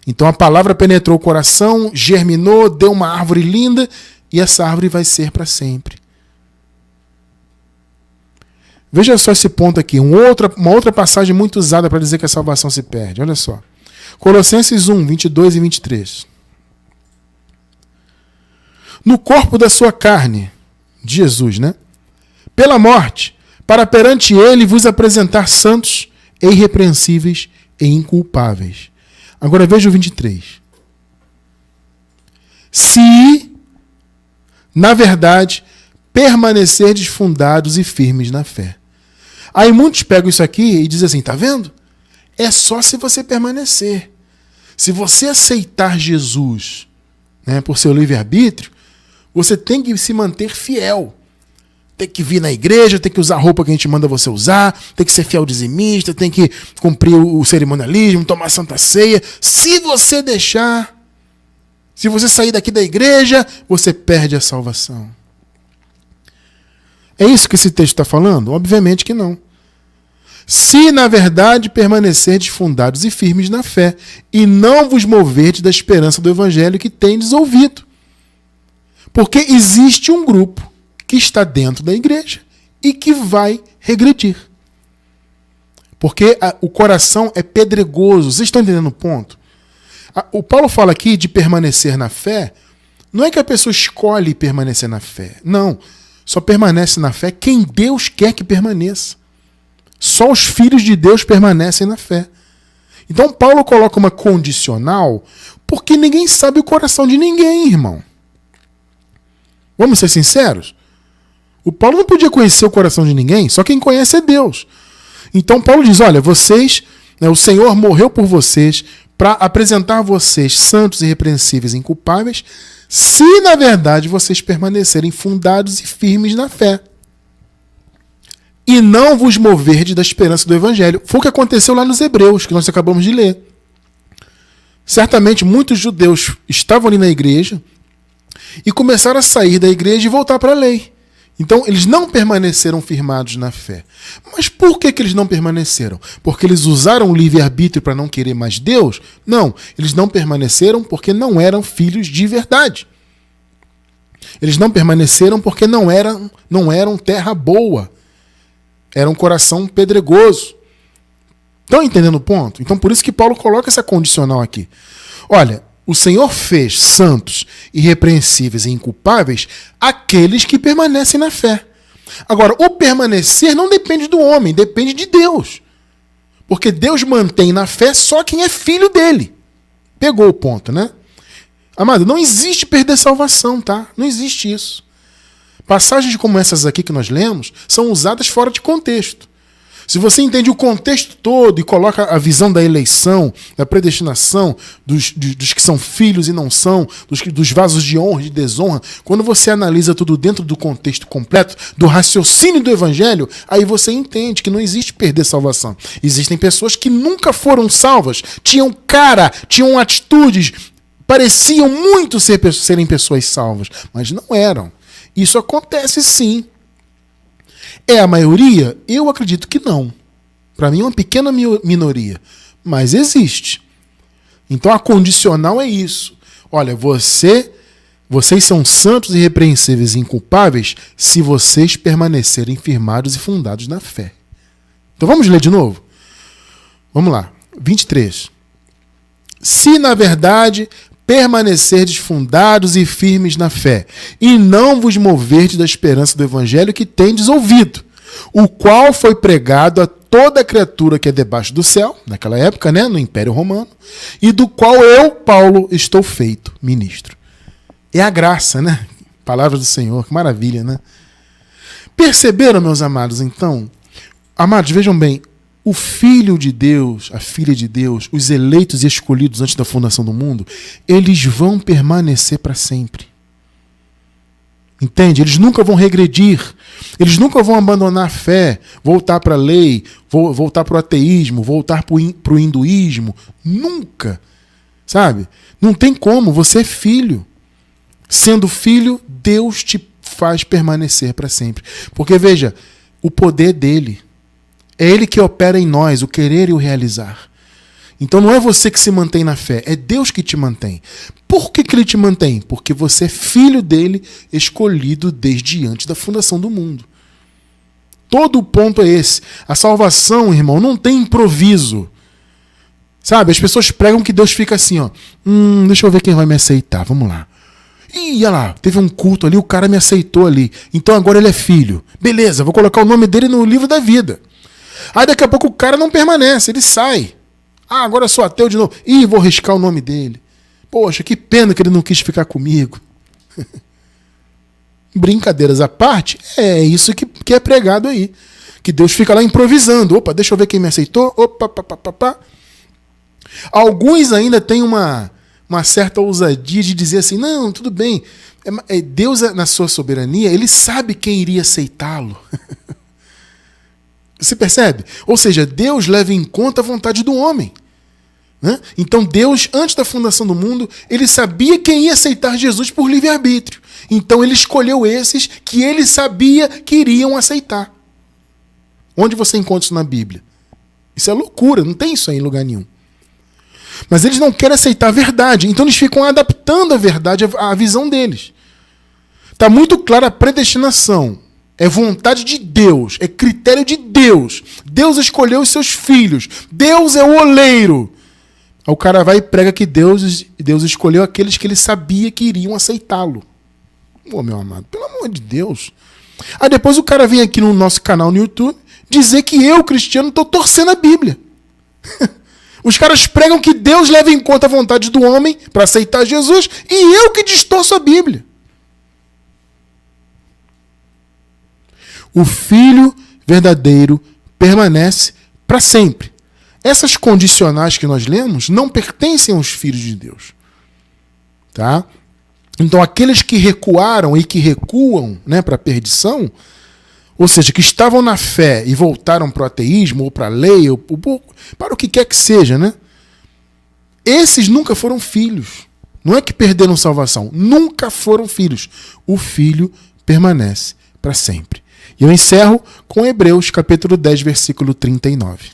Então a palavra penetrou o coração, germinou, deu uma árvore linda, e essa árvore vai ser para sempre. Veja só esse ponto aqui, uma outra passagem muito usada para dizer que a salvação se perde. Olha só. Colossenses 1, 22 e 23. No corpo da sua carne, de Jesus, né? Pela morte, para perante ele vos apresentar santos e irrepreensíveis e inculpáveis. Agora veja o 23. Se, na verdade, permanecerdes fundados e firmes na fé. Aí muitos pegam isso aqui e dizem assim, tá vendo? É só se você permanecer. Se você aceitar Jesus, né, por seu livre-arbítrio, você tem que se manter fiel. Tem que vir na igreja, tem que usar a roupa que a gente manda você usar, tem que ser fiel dizimista, tem que cumprir o cerimonialismo, tomar a Santa Ceia. Se você deixar, se você sair daqui da igreja, você perde a salvação. É isso que esse texto está falando? Obviamente que não. Se, na verdade, permanecerdes fundados e firmes na fé, e não vos moverdes da esperança do evangelho que tendes ouvido. Porque existe um grupo que está dentro da igreja e que vai regredir. Porque o coração é pedregoso. Vocês estão entendendo o ponto? O Paulo fala aqui de permanecer na fé. Não é que a pessoa escolhe permanecer na fé. Não. Só permanece na fé quem Deus quer que permaneça. Só os filhos de Deus permanecem na fé. Então Paulo coloca uma condicional porque ninguém sabe o coração de ninguém, irmão. Vamos ser sinceros? O Paulo não podia conhecer o coração de ninguém, só quem conhece é Deus. Então Paulo diz, olha, vocês, né, o Senhor morreu por vocês para apresentar vocês santos, irrepreensíveis e inculpáveis, se na verdade vocês permanecerem fundados e firmes na fé. E não vos moverdes da esperança do evangelho. Foi o que aconteceu lá nos Hebreus, que nós acabamos de ler. Certamente muitos judeus estavam ali na igreja e começaram a sair da igreja e voltar para a lei. Então, eles não permaneceram firmados na fé. Mas por que eles não permaneceram? Porque eles usaram o livre-arbítrio para não querer mais Deus? Não, eles não permaneceram porque não eram filhos de verdade. Eles não permaneceram porque não eram terra boa. Era um coração pedregoso. Estão entendendo o ponto? Então, por isso que Paulo coloca essa condicional aqui. Olha, o Senhor fez santos, irrepreensíveis e inculpáveis aqueles que permanecem na fé. Agora, o permanecer não depende do homem, depende de Deus. Porque Deus mantém na fé só quem é filho dele. Pegou o ponto, né? Amado, não existe perder salvação, tá? Não existe isso. Passagens como essas aqui que nós lemos são usadas fora de contexto. Se você entende o contexto todo e coloca a visão da eleição, da predestinação, dos que são filhos e não são, dos vasos de honra e de desonra, quando você analisa tudo dentro do contexto completo, do raciocínio do evangelho, aí você entende que não existe perder salvação. Existem pessoas que nunca foram salvas, tinham atitudes, pareciam muito serem pessoas salvas, mas não eram. Isso acontece sim. É a maioria? Eu acredito que não. Para mim é uma pequena minoria. Mas existe. Então a condicional é isso. Olha, vocês são santos, irrepreensíveis e inculpáveis se vocês permanecerem firmados e fundados na fé. Então vamos ler de novo? Vamos lá. 23. Se na verdade permanecerdes fundados e firmes na fé, e não vos moverdes da esperança do evangelho que tendes ouvido, o qual foi pregado a toda criatura que é debaixo do céu, naquela época, né, no Império Romano, e do qual eu, Paulo, estou feito ministro. É a graça, né? Palavra do Senhor, que maravilha, né? Perceberam, meus amados, então? Amados, vejam bem, o Filho de Deus, a Filha de Deus, os eleitos e escolhidos antes da fundação do mundo, eles vão permanecer para sempre. Entende? Eles nunca vão regredir. Eles nunca vão abandonar a fé, voltar para a lei, voltar para o ateísmo, voltar para o hinduísmo. Nunca. Sabe? Não tem como. Você é filho. Sendo filho, Deus te faz permanecer para sempre. Porque, veja, o poder dele. É ele que opera em nós, o querer e o realizar. Então não é você que se mantém na fé, é Deus que te mantém. Por que ele te mantém? Porque você é filho dele, escolhido desde antes da fundação do mundo. Todo o ponto é esse. A salvação, irmão, não tem improviso. Sabe, as pessoas pregam que Deus fica assim, ó. Deixa eu ver quem vai me aceitar, vamos lá. Ih, olha lá, teve um culto ali, o cara me aceitou ali. Então agora ele é filho. Beleza, vou colocar o nome dele no livro da vida. Aí daqui a pouco o cara não permanece, ele sai. Agora eu sou ateu de novo. Ih, vou riscar o nome dele. Poxa, que pena que ele não quis ficar comigo. Brincadeiras à parte, é isso que é pregado aí. Que Deus fica lá improvisando. Opa, deixa eu ver quem me aceitou. Opa, pá. Alguns ainda têm uma certa ousadia de dizer assim, não, tudo bem. Deus, na sua soberania, ele sabe quem iria aceitá-lo. Você percebe? Ou seja, Deus leva em conta a vontade do homem. Né? Então Deus, antes da fundação do mundo, ele sabia quem ia aceitar Jesus por livre-arbítrio. Então ele escolheu esses que ele sabia que iriam aceitar. Onde você encontra isso na Bíblia? Isso é loucura, não tem isso aí em lugar nenhum. Mas eles não querem aceitar a verdade, então eles ficam adaptando a verdade à visão deles. Está muito clara a predestinação. É vontade de Deus, é critério de Deus. Deus escolheu os seus filhos. Deus é o oleiro. Aí o cara vai e prega que Deus escolheu aqueles que ele sabia que iriam aceitá-lo. Ô, meu amado, pelo amor de Deus. Aí depois o cara vem aqui no nosso canal no YouTube dizer que eu, cristiano, estou torcendo a Bíblia. Os caras pregam que Deus leva em conta a vontade do homem para aceitar Jesus e eu que distorço a Bíblia. O Filho verdadeiro permanece para sempre. Essas condicionais que nós lemos não pertencem aos filhos de Deus. Tá? Então, aqueles que recuaram e que recuam, né, para a perdição, ou seja, que estavam na fé e voltaram para o ateísmo, ou para a lei, ou para o que quer que seja, né? Esses nunca foram filhos. Não é que perderam salvação. Nunca foram filhos. O Filho permanece para sempre. E eu encerro com Hebreus, capítulo 10, versículo 39.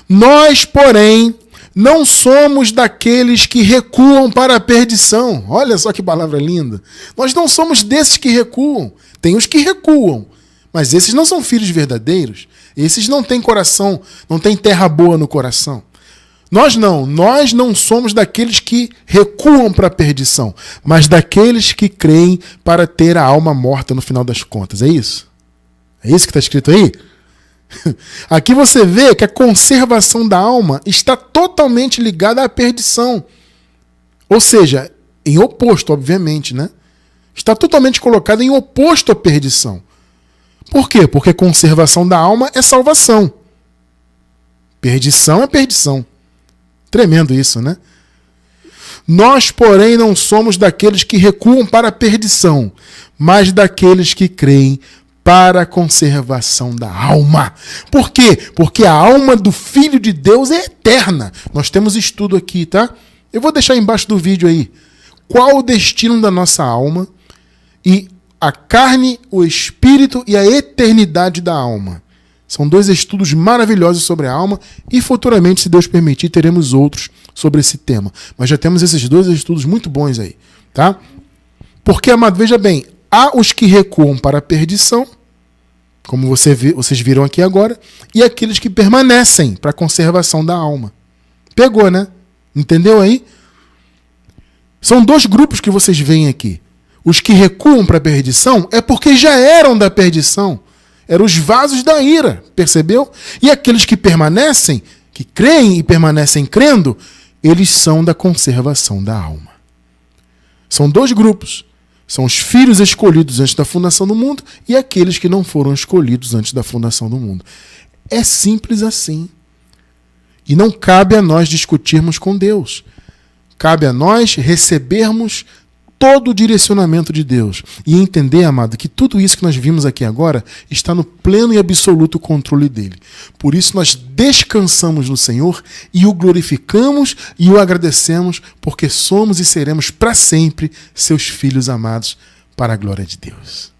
Nós, porém, não somos daqueles que recuam para a perdição. Olha só que palavra linda. Nós não somos desses que recuam. Tem os que recuam, mas esses não são filhos verdadeiros. Esses não têm coração, não têm terra boa no coração. Nós não somos daqueles que recuam para a perdição, mas daqueles que creem para ter a alma morta no final das contas. É isso? É isso que está escrito aí? Aqui você vê que a conservação da alma está totalmente ligada à perdição. Ou seja, em oposto, obviamente, né? Está totalmente colocada em oposto à perdição. Por quê? Porque conservação da alma é salvação. Perdição é perdição. Tremendo isso, né? Nós, porém, não somos daqueles que recuam para a perdição, mas daqueles que creem para a conservação da alma. Por quê? Porque a alma do Filho de Deus é eterna. Nós temos estudo aqui, tá? Eu vou deixar embaixo do vídeo aí. Qual o destino da nossa alma e a carne, o espírito e a eternidade da alma. São 2 estudos maravilhosos sobre a alma e futuramente, se Deus permitir, teremos outros sobre esse tema. Mas já temos esses 2 estudos muito bons aí, tá? Porque, amado, veja bem, há os que recuam para a perdição, como vocês viram aqui agora, e aqueles que permanecem para a conservação da alma. Pegou, né? Entendeu aí? São 2 grupos que vocês veem aqui. Os que recuam para a perdição é porque já eram da perdição. Eram os vasos da ira, percebeu? E aqueles que permanecem, que creem e permanecem crendo, eles são da conservação da alma. São 2 grupos. São os filhos escolhidos antes da fundação do mundo e aqueles que não foram escolhidos antes da fundação do mundo. É simples assim. E não cabe a nós discutirmos com Deus. Cabe a nós recebermos todo o direcionamento de Deus e entender, amado, que tudo isso que nós vimos aqui agora está no pleno e absoluto controle dele. Por isso nós descansamos no Senhor e o glorificamos e o agradecemos, porque somos e seremos para sempre seus filhos amados para a glória de Deus.